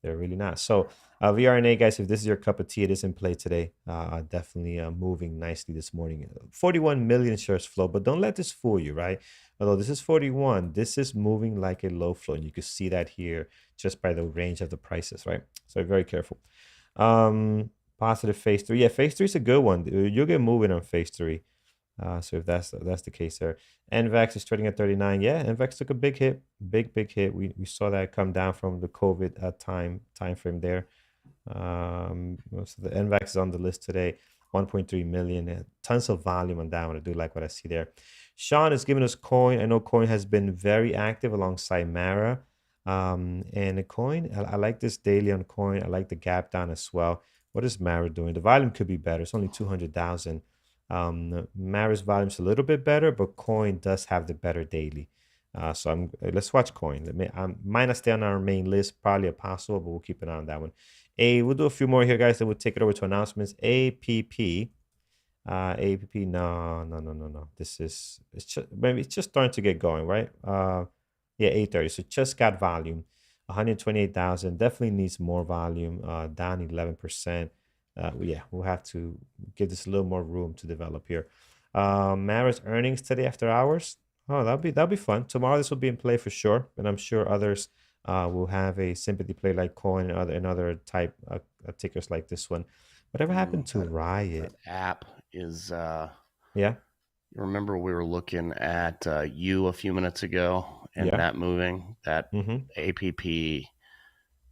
They're really not. So VRNA, guys, if this is your cup of tea, it is in play today. Definitely moving nicely this morning. 41 million shares flow, but don't let this fool you, right? Although this is 41, this is moving like a low flow. And you can see that here just by the range of the prices, right? So very careful. Positive phase 3. Yeah, phase 3 is a good one. You'll get moving on phase 3. So if that's the case there. NVAX is trading at 39. Yeah, NVAX took a big hit, big hit. We saw that come down from the COVID time frame there. So the NVAX is on the list today, 1.3 million. Tons of volume on that one. I do like what I see there. Sean is giving us coin. I know coin has been very active alongside Mara. And the coin, I like this daily on coin. I like the gap down as well. What is Mara doing? The volume could be better. It's only 200,000. Mara's volume is a little bit better, but coin does have the better daily. So let's watch coin. Might not stay on our main list, probably a possible, but we'll keep an eye on that one. We'll do a few more here, guys. Then we'll take it over to announcements. APP. APP. No. It's just starting to get going, right? Yeah, 830. So just got volume. 128,000. Definitely needs more volume. Down 11%. Yeah, we'll have to give this a little more room to develop here. Mara's earnings today after hours. Oh, that'll be fun. Tomorrow this will be in play for sure, and I'm sure others will have a sympathy play like coin and other type tickers like this one. Whatever happened to Riot? That app is. Yeah. You remember we were looking at you a few minutes ago, and that moving that APP.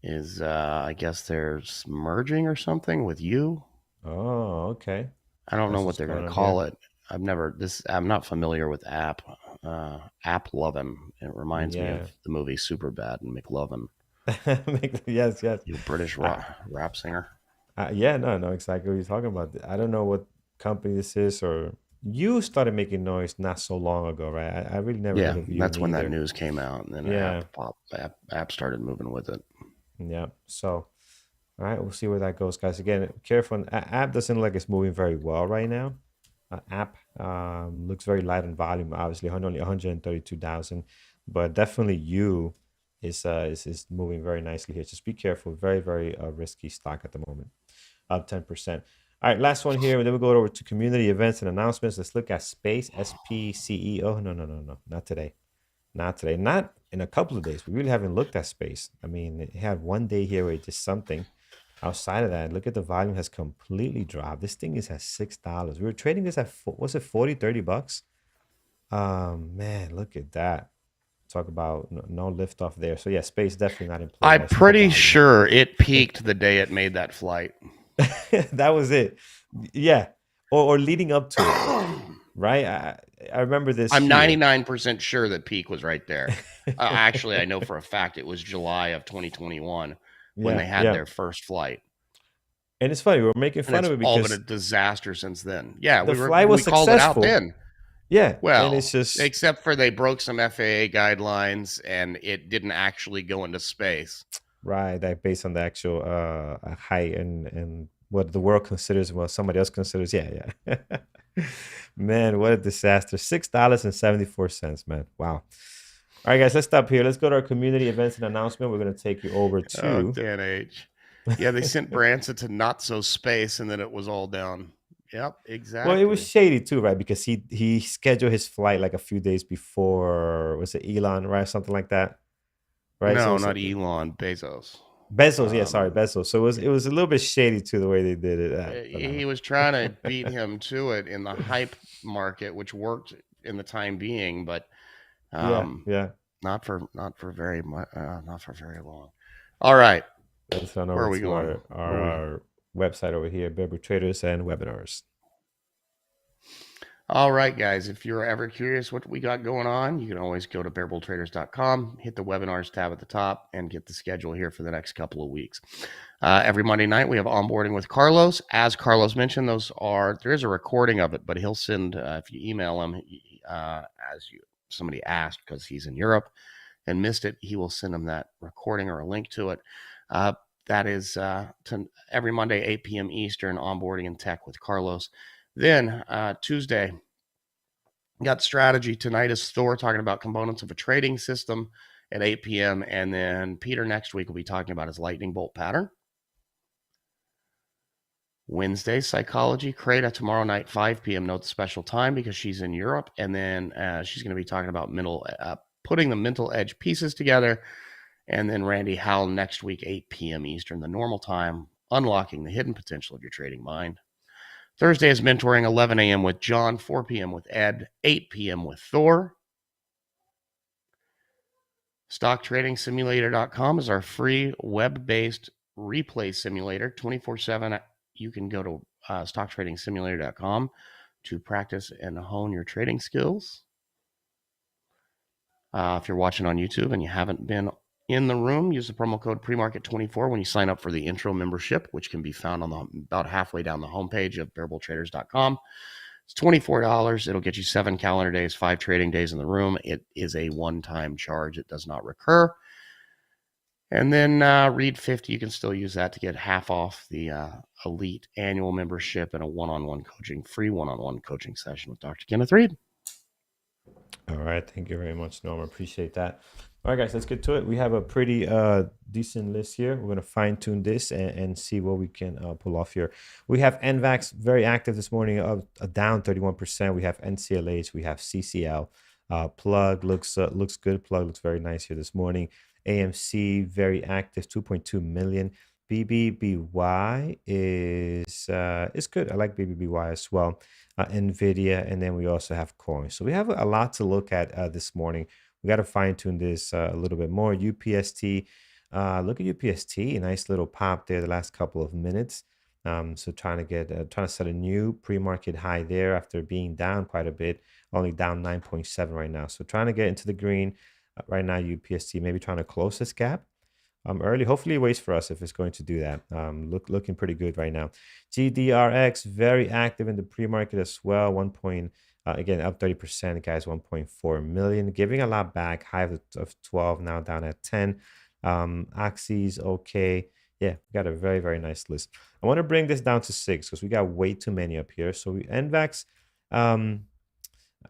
Is I guess there's merging or something with you. Oh, okay. I don't know what they're going to call it. I'm not familiar with app. AppLovin. It reminds me of the movie Superbad and McLovin. Yes. You British rap singer. Yeah, no, exactly what you're talking about. I don't know what company this is, or you started making noise not so long ago, right? I really never. Yeah, that's when that news came out, and then app started moving with it. Yeah. So, all right, we'll see where that goes, guys. Again, careful. App doesn't look like it's moving very well right now. App looks very light in volume. Obviously, only 132,000, but definitely you is moving very nicely here. Just be careful. Very, very risky stock at the moment. Up 10%. All right, last one here. Then we'll go over to community events and announcements. Let's look at Space SPCE. Oh, no, not today. Not today. Not in a couple of days. We really haven't looked at Space. I mean, it had one day here where it did something. Outside of that, look at the volume has completely dropped. This thing is at $6. We were trading this at, was it 40, 30 bucks? Man, look at that. Talk about no lift off there. So yeah, Space definitely not in play. I'm pretty sure it peaked the day it made that flight. That was it. Yeah. Or leading up to it. Right? I remember this. I'm 99% sure that peak was right there. Actually, I know for a fact it was July of 2021 when they Yeah, had yeah. their first flight. And it's funny, we're making And fun it's of it all been a because disaster since then. Yeah, the flight was we called it out successful. then. Yeah, and it's Well, just except for they broke some FAA guidelines and it didn't actually go into space. right, that based on the actual height and what the world considers and what somebody else considers. Yeah, yeah. Man, what a disaster. $6.74, man. Wow. All right, guys, let's stop here. Let's go to our community events and announcement. We're going to take you over Oh, to Dan H. Yeah, they sent Branson to not so space and then it was all down. Yep, well, it was exactly. shady too, right? Because he scheduled his flight like a few days before, was it Elon, right? Something like that, right? So No, it's not Elon, Bezos. Bezos, yeah, sorry, Bezos. So it was a little bit shady too the way they did it. But He was trying to beat him to it in the hype market, which worked in the time being, but yeah, yeah. not for very much, not for very long. All right, Let's run where over are we to going? our website over here, Bear Traders and Webinars. All right, guys, if you're ever curious what we got going on, you can always go to bearbulltraders.com, hit the webinars tab at the top, and get the schedule here for the next couple of weeks. Every Monday night, we have onboarding with Carlos. As Carlos mentioned, there is a recording of it, but he'll send, if you email him, somebody asked because he's in Europe and missed it, he will send them that recording or a link to it. That is to every Monday, 8 p.m. Eastern, onboarding and tech with Carlos. Then Tuesday, got strategy. Tonight is Thor talking about components of a trading system at 8 p.m. And then Peter next week will be talking about his lightning bolt pattern. Wednesday, psychology. Creta tomorrow night, 5 p.m. Note the special time because she's in Europe. And then she's going to be talking about putting the mental edge pieces together. And then Randy Howell next week, 8 p.m. Eastern, the normal time, unlocking the hidden potential of your trading mind. Thursday is mentoring, 11 a.m. with John, 4 p.m. with Ed, 8 p.m. with Thor. StockTradingSimulator.com is our free web-based replay simulator, 24/7. You can go to StockTradingSimulator.com to practice and hone your trading skills. If you're watching on YouTube and you haven't been in the room, use the promo code PreMarket24 when you sign up for the intro membership, which can be found on about halfway down the homepage of bearbulltraders.com. It's $24. It'll get you 7 calendar days, 5 trading days in the room. It is a one-time charge. It does not recur. And then Read 50, you can still use that to get half off the elite annual membership and a free one-on-one coaching session with Dr. Kenneth Reed. All right, thank you very much, Norm. Appreciate that. All right, guys, let's get to it. We have a pretty decent list here. We're going to fine tune this and see what we can pull off here. We have NVAX very active this morning, down 31%. We have NCLH, we have CCL. Plug looks good. Plug looks very nice here this morning. AMC very active, 2.2 million. BBBY is good. I like BBBY as well. NVIDIA, and then we also have coins. So we have a lot to look at this morning. We got to fine tune this a little bit more. UPST, look at UPST, a nice little pop there the last couple of minutes. So trying to set a new pre-market high there after being down quite a bit, only down 9.7 right now. So trying to get into the green right now. UPST maybe trying to close this gap. Early. Hopefully it waits for us if it's going to do that. Looking pretty good right now. GDRX very active in the pre-market as well. Again up 30%, guys. 1.4 million, giving a lot back. High of 12, now down at 10. Axis okay. Yeah, we got a very, very nice list. I want to bring this down to 6 because we got way too many up here. So NVAX.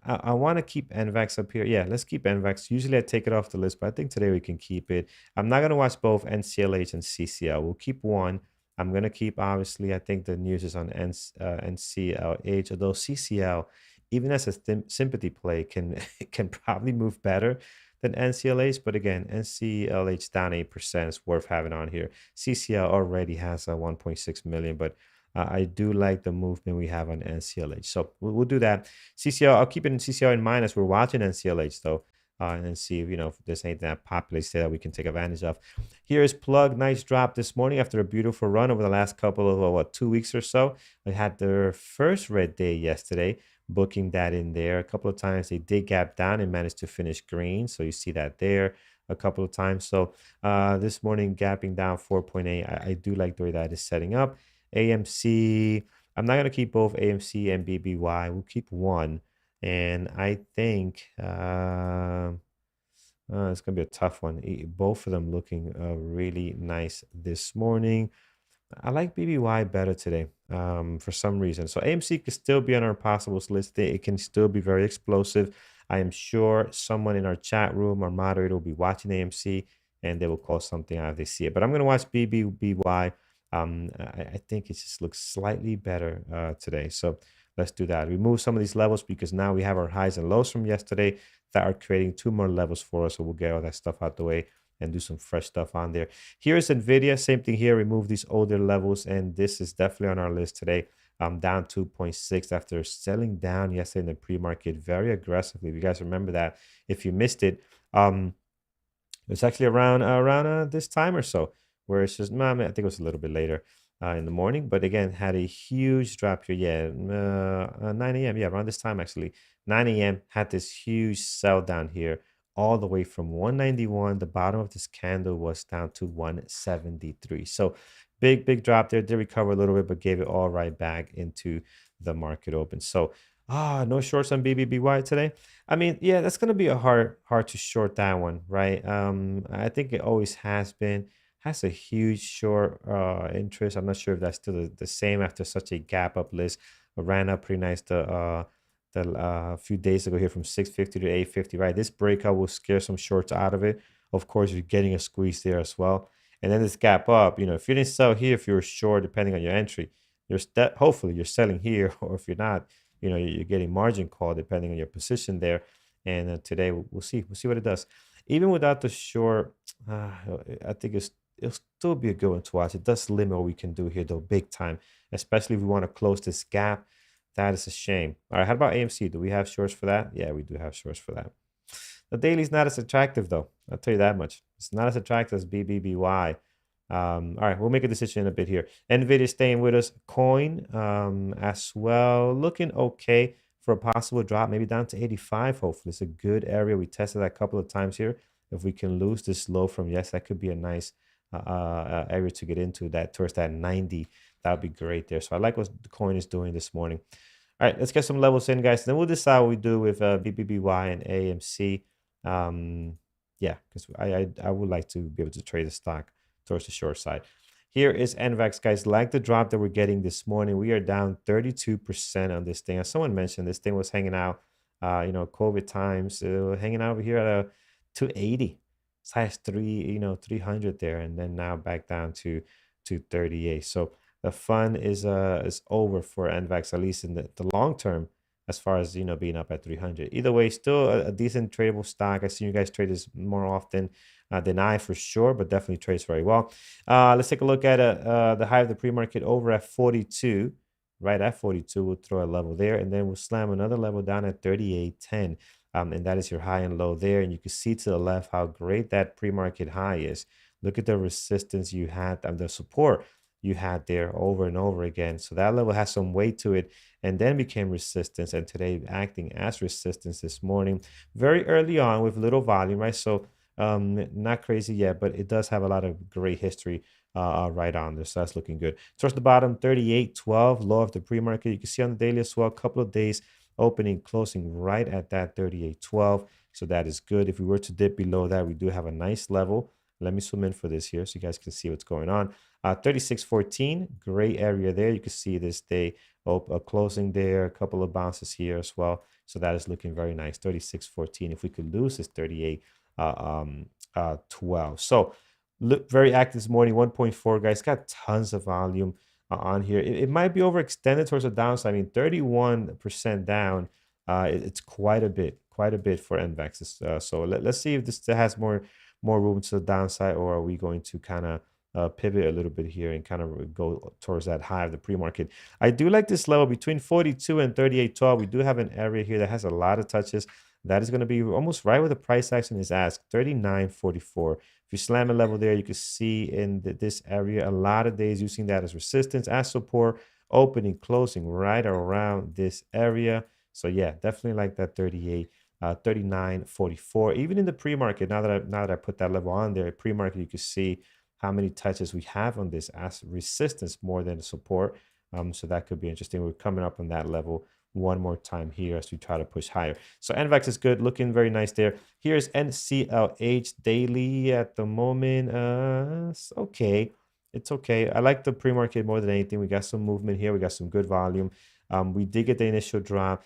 I want to keep NVAX up here. Yeah, let's keep NVAX. Usually I take it off the list, but I think today we can keep it. I'm not going to watch both NCLH and CCL. We'll keep one. I'm going to keep, obviously, I think the news is on NCLH, although CCL, even as a sympathy play, can probably move better than NCLH. But again, NCLH down 8% is worth having on here. CCL already has a 1.6 million, but I do like the movement we have on NCLH. So we'll do that. CCL, I'll keep it in CCL in mind as we're watching NCLH though, and then see if there's anything that populates there that we can take advantage of. Here is Plug. Nice drop this morning after a beautiful run over the last couple of 2 weeks or so. I had their first red day yesterday, booking that in there. A couple of times they did gap down and managed to finish green. So you see that there. a couple of times. So this morning gapping down 4.8. I do like the way that is setting up. AMC, I'm not going to keep both AMC and BBY. We'll keep one. And I think it's going to be a tough one. Both of them looking really nice this morning. I like BBY better today for some reason. So AMC could still be on our possibles list. It can still be very explosive. I am sure someone in our chat room or moderator will be watching AMC and they will call something out if they see it. But I'm going to watch BBY. I think it just looks slightly better today. So let's do that. Remove some of these levels because now we have our highs and lows from yesterday that are creating 2 more levels for us. So we'll get all that stuff out the way and do some fresh stuff on there. Here's NVIDIA, same thing here, remove these older levels, and this is definitely on our list today. Down 2.6 after selling down yesterday in the pre-market very aggressively. If you guys remember that, if you missed it, it's actually around this time or so, where it's just, I think it was a little bit later in the morning, but again, had a huge drop here. Yeah, 9 a.m. Yeah, around this time actually. 9 a.m. had this huge sell down here all the way from 191. The bottom of this candle was down to 173. So big drop there. Did recover a little bit, but gave it all right back into the market open. So no shorts on BBBY today. I mean, yeah, that's gonna be a hard to short that one, right? I think it always has been. Has a huge short interest. I'm not sure if that's still the same after such a gap up list. Ran up pretty nice the few days ago here from 650 to 850, right? This breakout will scare some shorts out of it. Of course, you're getting a squeeze there as well. And then this gap up, if you didn't sell here, if you were short, depending on your entry, hopefully you're selling here, or if you're not, you're getting margin call depending on your position there. And today we'll see what it does. Even without the short, I think it'll still be a good one to watch. It does limit what we can do here though, big time, especially if we want to close this gap. That is a shame. All right, how about AMC? Do we have shorts for that? Yeah, we do have shorts for that. The daily is not as attractive though. I'll tell you that much. It's not as attractive as BBBY. All right, we'll make a decision in a bit here. NVIDIA staying with us. Coin as well. Looking okay for a possible drop, maybe down to 85. Hopefully, it's a good area. We tested that a couple of times here. If we can lose this low from that could be a nice area to get into that towards that 90. That would be great there. So I like what the coin is doing this morning. All right, let's get some levels in, guys. Then we'll decide what we do with BBBY and AMC. Yeah, because I would like to be able to trade the stock towards the short side. Here is NVAX, guys. Like the drop that we're getting this morning, we are down 32% on this thing. As someone mentioned, this thing was hanging out, COVID times, hanging out over here at a 280. As high as 300 there, and then now back down to 238. So the fun is over for NVAX, at least in the long term, as far as being up at 300. Either way, still a decent tradable stock. I see you guys trade this more often than I, for sure, but definitely trades very well. Let's take a look at the high of the pre-market over at 42. Right at 42, we'll throw a level there, and then we'll slam another level down at 38.10. And that is your high and low there. And you can see to the left how great that pre-market high is. Look at the resistance you had and the support you had there over and over again. So that level has some weight to it and then became resistance. And today acting as resistance this morning, very early on with little volume, right? So not crazy yet, but it does have a lot of great history right on there. So that's looking good. Towards the bottom, 38.12, low of the pre-market. You can see on the daily as well, a couple of days opening, closing right at that 38.12. So that is good. If we were to dip below that, we do have a nice level. Let me zoom in for this here so you guys can see what's going on. 36.14, great area there. You can see this day closing there, a couple of bounces here as well. So that is looking very nice. 36.14. If we could lose this 38.12. So look very active this morning. 1.4 guys, got tons of volume on here. It might be overextended towards the downside. I mean, 31% down. It's quite a bit for NVAX. So let's see if this has more room to the downside, or are we going to kind of pivot a little bit here and kind of go towards that high of the pre-market. I do like this level between 42 and 38.12. We do have an area here that has a lot of touches. That is going to be almost right where the price action is asked, 39.44. If you slam a level there, you can see in this area a lot of days using that as resistance, as support, opening, closing right around this area. So yeah, definitely like that 38 39.44. Even in the pre-market, now that I put that level on there, pre-market, you can see how many touches we have on this as resistance more than the support. So that could be interesting. We're coming up on that level one more time here as we try to push higher. So NVAX is good, looking very nice there. Here's NCLH daily at the moment. It's okay. It's okay. I like the pre-market more than anything. We got some movement here. We got some good volume. We did get the initial drop.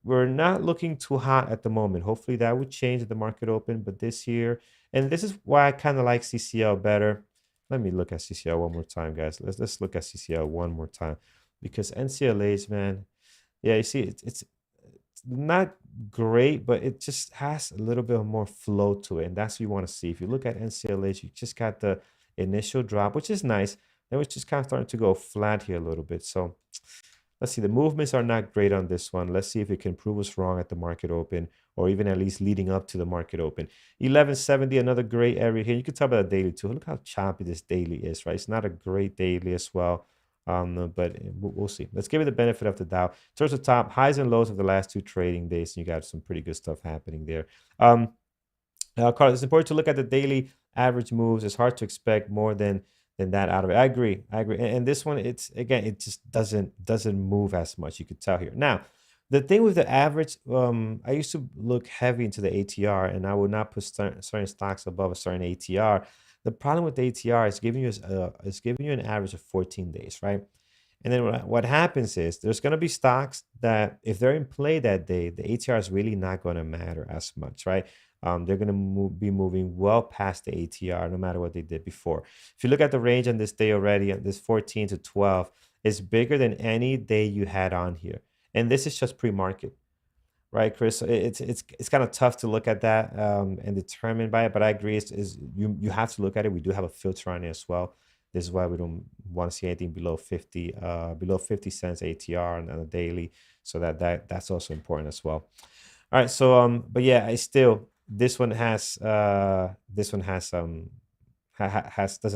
We're not looking too hot at the moment. Hopefully that would change at the market open. But this year, and this is why I kind of like CCL better. Let me look at CCL one more time, guys. Let's look at CCL one more time, because NCLH, man, yeah, you see, it's not great, but it just has a little bit more flow to it, and that's what you want to see. If you look at NCLH, you just got the initial drop, which is nice. Then it's just kind of starting to go flat here a little bit. So let's see. The movements are not great on this one. Let's see if it can prove us wrong at the market open, or even at least leading up to the market open. 1170, another great area here. You can tell by the daily too. Look how choppy this daily is, right? It's not a great daily as well. But we'll see. Let's give it the benefit of the doubt. Towards the top, highs and lows of the last 2 trading days. And you got some pretty good stuff happening there. Carlos, it's important to look at the daily average moves. It's hard to expect more than that out of it. I agree. And this one, it's again, it just doesn't move as much. You could tell here. Now, the thing with the average, I used to look heavy into the ATR, and I would not put certain stocks above a certain ATR. The problem with the ATR is giving you an average of 14 days, right? And then what happens is there's going to be stocks that if they're in play that day, the ATR is really not going to matter as much, right? They're going to be moving well past the ATR no matter what they did before. If you look at the range on this day already, this 14 to 12 is bigger than any day you had on here. And this is just pre-market, right, Chris? So it's kind of tough to look at that and determine by it, but I agree. Is you have to look at it. We do have a filter on it as well. This is why we don't want to see anything below 50 cents ATR on a daily. So that's also important as well. All right. So but yeah, I still this one has doesn't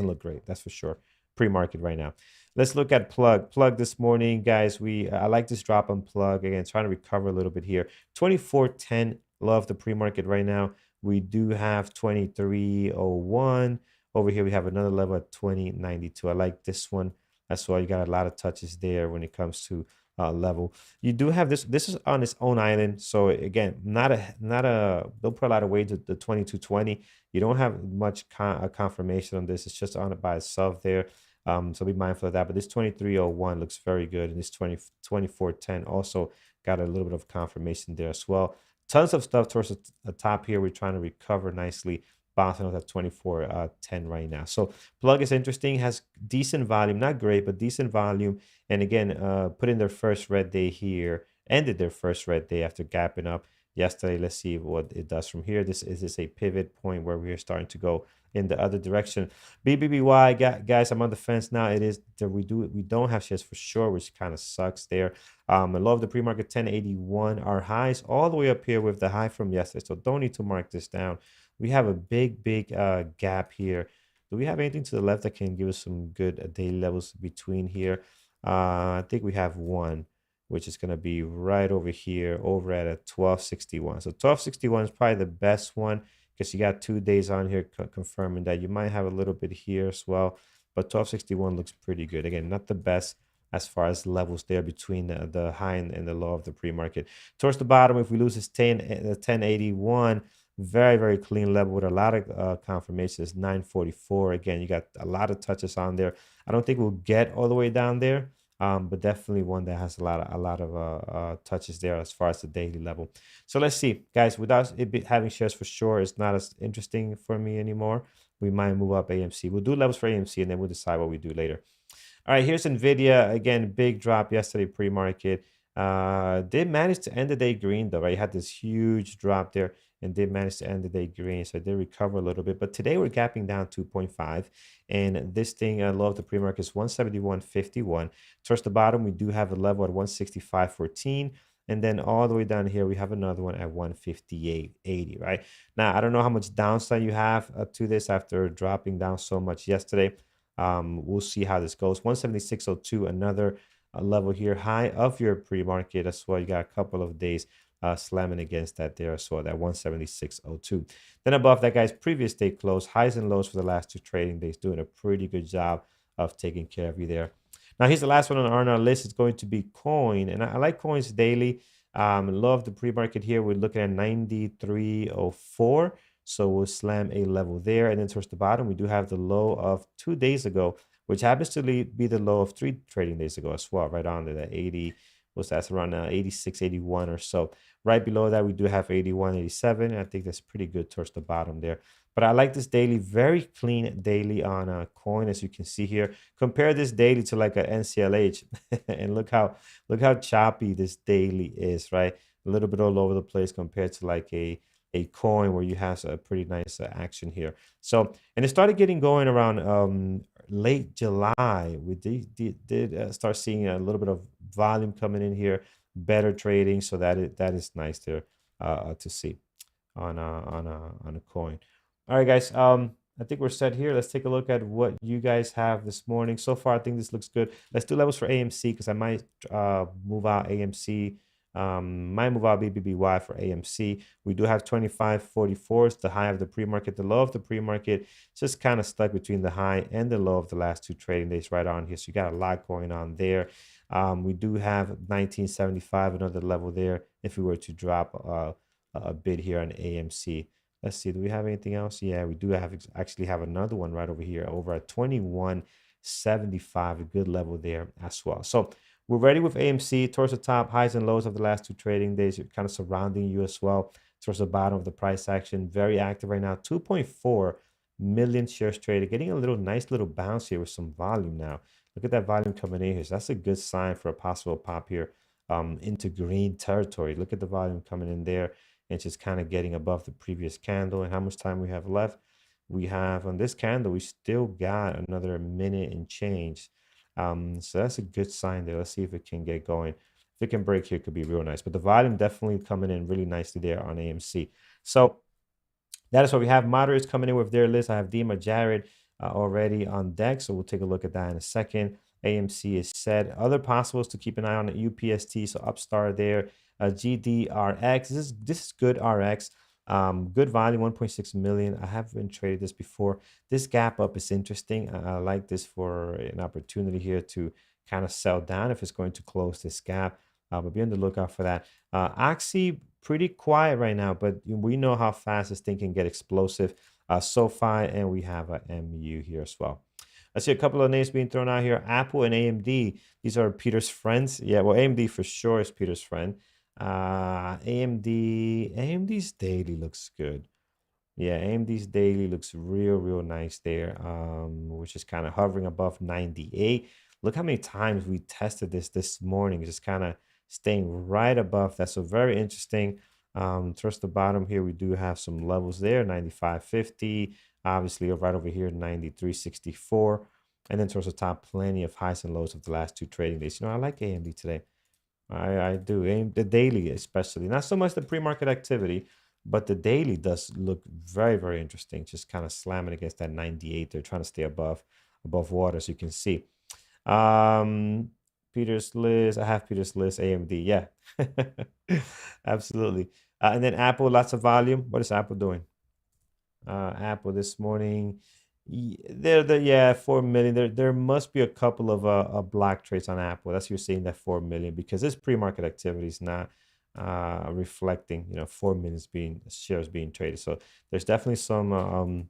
look great. That's for sure. Pre-market right now. Let's look at plug this morning, guys. I like this drop on plug again, trying to recover a little bit here. 24.10, love the pre-market right now. We do have 23.01 over here. We have another level at 20.92. I like this one. That's why you got a lot of touches there when it comes to level. You do have this is on its own island, so again, not a don't put a lot of weight to the 22.20. You don't have much confirmation on this. It's just on it by itself there. So be mindful of that. But this 23.01 looks very good, and this 24.10 also got a little bit of confirmation there as well. Tons of stuff towards the top here. We're trying to recover nicely, bouncing off that 24.10 right now. So plug is interesting, has decent volume, not great, but decent volume. And again, put in their first red day here, ended their first red day after gapping up yesterday. Let's see what it does from here. This is a pivot point where we're starting to go in the other direction. BBBY, guys, I'm on the fence now. It is that we don't have shares for sure, which kind of sucks there. I love the pre-market 1081. Our highs all the way up here with the high from yesterday, so don't need to mark this down. We have a big gap here. Do we have anything to the left that can give us some good daily levels between here? I think we have one, which is going to be right over here, over at a 1261. So 1261 is probably the best one, because you got 2 days on here confirming that. You might have a little bit here as well, but 1261 looks pretty good. Again, not the best as far as levels there between the high and the low of the pre-market. Towards the bottom, if we lose this 1081, very clean level with a lot of confirmations. 944. Again, you got a lot of touches on there. I don't think we'll get all the way down there, but definitely one that has a lot of touches there as far as the daily level. So let's see, guys. Without it having shares for sure, it's not as interesting for me anymore. We might move up AMC. We'll do levels for AMC, and then we'll decide what we do later. All right, here's NVIDIA. Again, big drop yesterday pre-market. Did manage to end the day green though, right? You had this huge drop there and did manage to end the day green. So they recover a little bit. But today we're gapping down 2.5. And this thing, I love the pre-market, is 171.51. Towards the bottom, we do have a level at 165.14. And then all the way down here, we have another one at 158.80, right? Now, I don't know how much downside you have to this after dropping down so much yesterday. We'll see how this goes. 176.02, another level here, high of your pre-market as well. You got a couple of days slamming against that there as well, that 176.02. Then above that, guys, previous day close, highs and lows for the last 2 trading days, doing a pretty good job of taking care of you there. Now, here's the last one on our list. It's going to be coin, and I like coins daily. Love the pre-market here. We're looking at 93.04. So we'll slam a level there. And then towards the bottom, we do have the low of 2 days ago, which happens to be the low of 3 trading days ago as well, right on there, that 80, what's that, around 86, 81 or so. Right below that, we do have 81, 87. And I think that's pretty good towards the bottom there. But I like this daily, very clean daily on a coin, as you can see here. Compare this daily to like an NCLH, and look how choppy this daily is, right? A little bit all over the place compared to like a coin where you have a pretty nice action here. So, and it started getting going around late July. We did start seeing a little bit of volume coming in here, better trading. So that is nice there to see on a coin. All right, guys. I think we're set here. Let's take a look at what you guys have this morning. So far, I think this looks good. Let's do levels for AMC because I might move out AMC. Might move out BBBY for AMC. We do have 25.44. It's the high of the pre-market. The low of the pre-market just kind of stuck between the high and the low of the last 2 trading days right on here. So you got a lot going on there. We do have 1975, another level there if we were to drop a bid here on AMC. Let's see, do we have anything else? Yeah, we do actually have another one right over here, over at 21.75, a good level there as well. So we're ready with AMC towards the top, highs and lows of the last 2 trading days, kind of surrounding you as well. Towards the bottom of the price action, very active right now, 2.4 million shares traded, getting a nice little bounce here with some volume now. Look at that volume coming in here. So that's a good sign for a possible pop here into green territory. Look at the volume coming in there. And just kind of getting above the previous candle. And how much time we have left? We have on this candle, we still got another minute and change. So that's a good sign there. Let's see if it can get going. If it can break here, it could be real nice. But the volume definitely coming in really nicely there on AMC. So that is what we have. Moderates coming in with their list. I have Dima Jared already on deck. So we'll take a look at that in a second. AMC is set. Other possibles to keep an eye on at UPST. So Upstart there. GDRX. This is good RX. Good volume, 1.6 million. I haven't traded this before. This gap up is interesting. I like this for an opportunity here to kind of sell down if it's going to close this gap. But be on the lookout for that. Oxy, pretty quiet right now, but we know how fast this thing can get explosive. SoFi, and we have a MU here as well. I see a couple of names being thrown out here. Apple and AMD. These are Peter's friends. Yeah, well, AMD for sure is Peter's friend. AMD's daily looks good. Yeah, AMD's daily looks real nice there, which is kind of hovering above 98. Look how many times we tested this morning, just kind of staying right above that. So very interesting. Towards the bottom here, we do have some levels there, 95.50, obviously right over here, 93.64. And then towards the top, plenty of highs and lows of the last 2 trading days. You know, I like AMD today. I do. The daily especially. Not so much the pre-market activity, but the daily does look very interesting. Just kind of slamming against that 98. They're trying to stay above water, as you can see. Peter's list. I have Peter's list, AMD. Yeah. Absolutely. And then Apple, lots of volume. What is Apple doing? Apple this morning. Yeah, 4 million. There must be a couple of black trades on Apple. That's you're seeing that 4 million because this pre-market activity is not reflecting 4 million shares being traded. So there's definitely some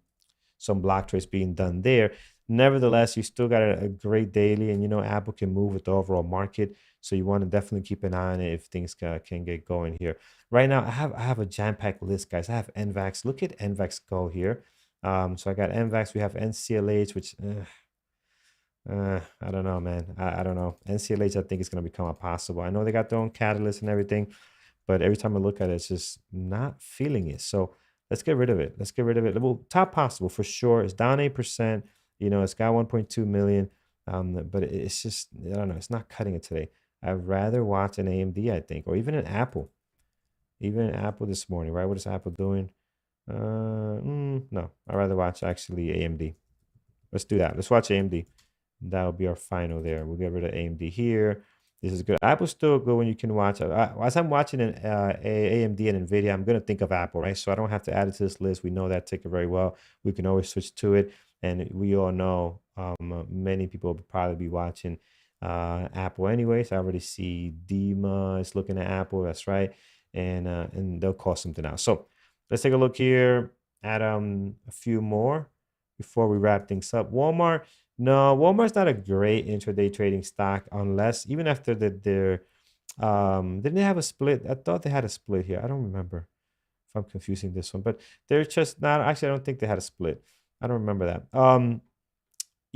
block trades being done there. Nevertheless, you still got a great daily, and Apple can move with the overall market. So you want to definitely keep an eye on it if things can get going here. Right now, I have a jam-packed list, guys. I have NVAX. Look at NVAX go here. So I got NVAX. We have NCLH, which I don't know, man. I don't know. NCLH, I think it's going to become impossible. I know they got their own catalyst and everything, but every time I look at it, it's just not feeling it. So let's get rid of it. Let's get rid of it. Well, top possible for sure. It's down 8%. It's got 1.2 million. But it's just, I don't know. It's not cutting it today. I'd rather watch an AMD, I think, or even an Apple. Even an Apple this morning, right? What is Apple doing? No, I'd rather watch actually AMD. Let's do that. Let's watch AMD. That'll be our final there. We'll get rid of AMD here. This is good. Apple's still good when you can watch. As I'm watching an AMD and NVIDIA, I'm going to think of Apple, right? So I don't have to add it to this list. We know that ticker very well. We can always switch to it. And we all know many people will probably be watching Apple anyways. I already see Dima is looking at Apple. That's right. And they'll call something out. So let's take a look here at a few more before we wrap things up. Walmart. No, Walmart's not a great intraday trading stock unless even after didn't they have a split? I thought they had a split here. I don't remember if I'm confusing this one, but they're just not actually I don't think they had a split. I don't remember that.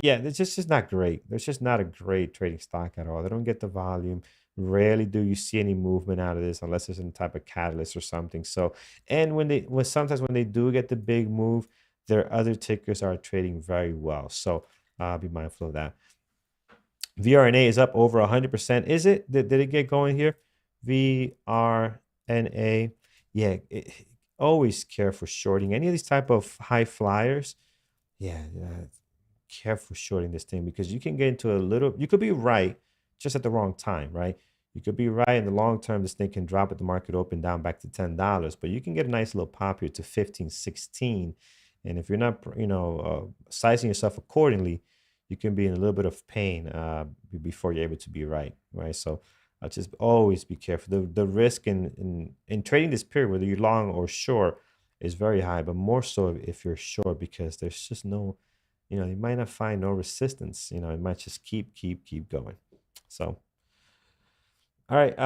Yeah, it's just not great. It's just not a great trading stock at all. They don't get the volume. Rarely do you see any movement out of this unless there's some type of catalyst or something. So, and sometimes when they do get the big move, their other tickers are trading very well. So be mindful of that. VRNA is up over 100%. Is it? Did it get going here? VRNA. Yeah, always careful shorting any of these type of high flyers. Yeah, careful shorting this thing because you can get into you could be right just at the wrong time, right? You could be right in the long term. This thing can drop at the market open down back to $10, but you can get a nice little pop here to 15, 16. And if you're not, sizing yourself accordingly, you can be in a little bit of pain before you're able to be right? So just always be careful. The risk in trading this period, whether you're long or short, is very high, but more so if you're short because there's just no, you might not find no resistance. It might just keep going. So, all right,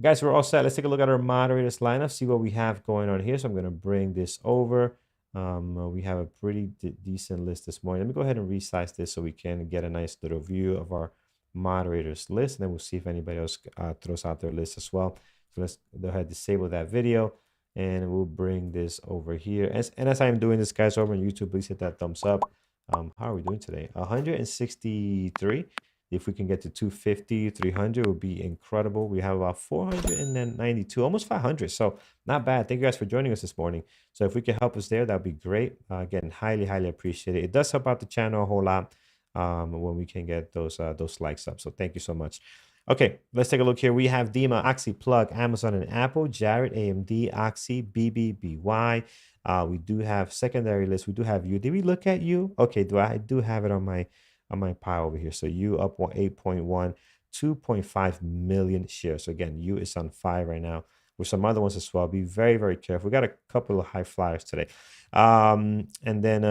guys, we're all set. Let's take a look at our moderators lineup, see what we have going on here. So I'm going to bring this over. We have a pretty decent list this morning. Let me go ahead and resize this so we can get a nice little view of our moderators list, and then we'll see if anybody else throws out their list as well. So let's go ahead and disable that video, and we'll bring this over here. And as I'm doing this, guys, over on YouTube, please hit that thumbs up. How are we doing today? 163. If we can get to 250, 300 would be incredible. We have about 492, almost 500. So not bad. Thank you guys for joining us this morning. So if we can help us there, that would be great. Again, highly appreciate it. It does help out the channel a whole lot when we can get those likes up. So thank you so much. Okay, let's take a look here. We have Dima, Oxy, Plug, Amazon, and Apple. Jared, AMD, Oxy, BBBY. We do have secondary list. We do have you. Did we look at you? Okay, I do have it on my pile over here. So you up 8.1, 2.5 million shares. So again, you is on fire right now with some other ones as well. Be very, very careful. We got a couple of high flyers today. And then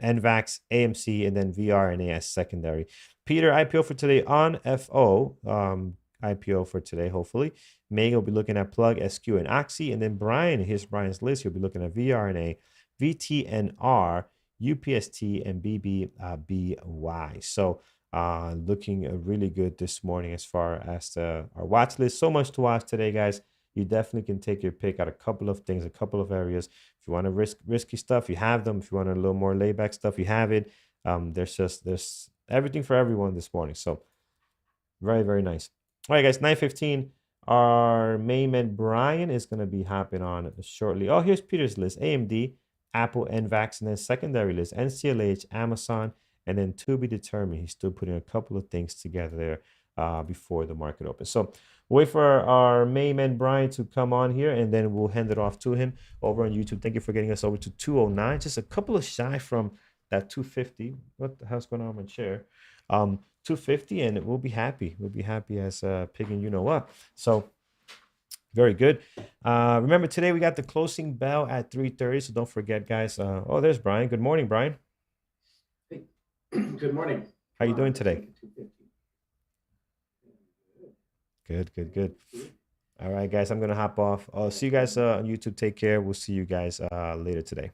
NVAX, AMC, and then VRNA as secondary. Peter, IPO for today on FO. IPO for today, hopefully. Megan will be looking at Plug, SQ, and Oxy. And then Brian, here's Brian's list. He'll be looking at VRNA, VTNR, UPST, and BBBY. So looking really good this morning as far as our watch list. So much to watch today, guys. You definitely can take your pick at a couple of things, a couple of areas. If you want to risky stuff, you have them. If you want a little more laid back stuff, you have it. There's everything for everyone this morning. So very, very nice. All right, guys, 9:15. Our main man Brian is going to be hopping on shortly. Oh, here's Peter's list. AMD, Apple, NVAX, and then secondary list, NCLH, Amazon, and then to be determined. He's still putting a couple of things together there before the market opens. So wait for our main man Brian to come on here, and then we'll hand it off to him over on YouTube. Thank you for getting us over to 209. Just a couple of shy from that 250. What the hell's going on with my chair? 250, and we'll be happy. We'll be happy as picking you know what. So very good. Remember, today we got the closing bell at 3:30, so don't forget, guys. Oh, there's Brian. Good morning, Brian. Hey. Good morning. How you doing today? Good. All right, guys, I'm going to hop off. I'll see you guys on YouTube. Take care. We'll see you guys later today.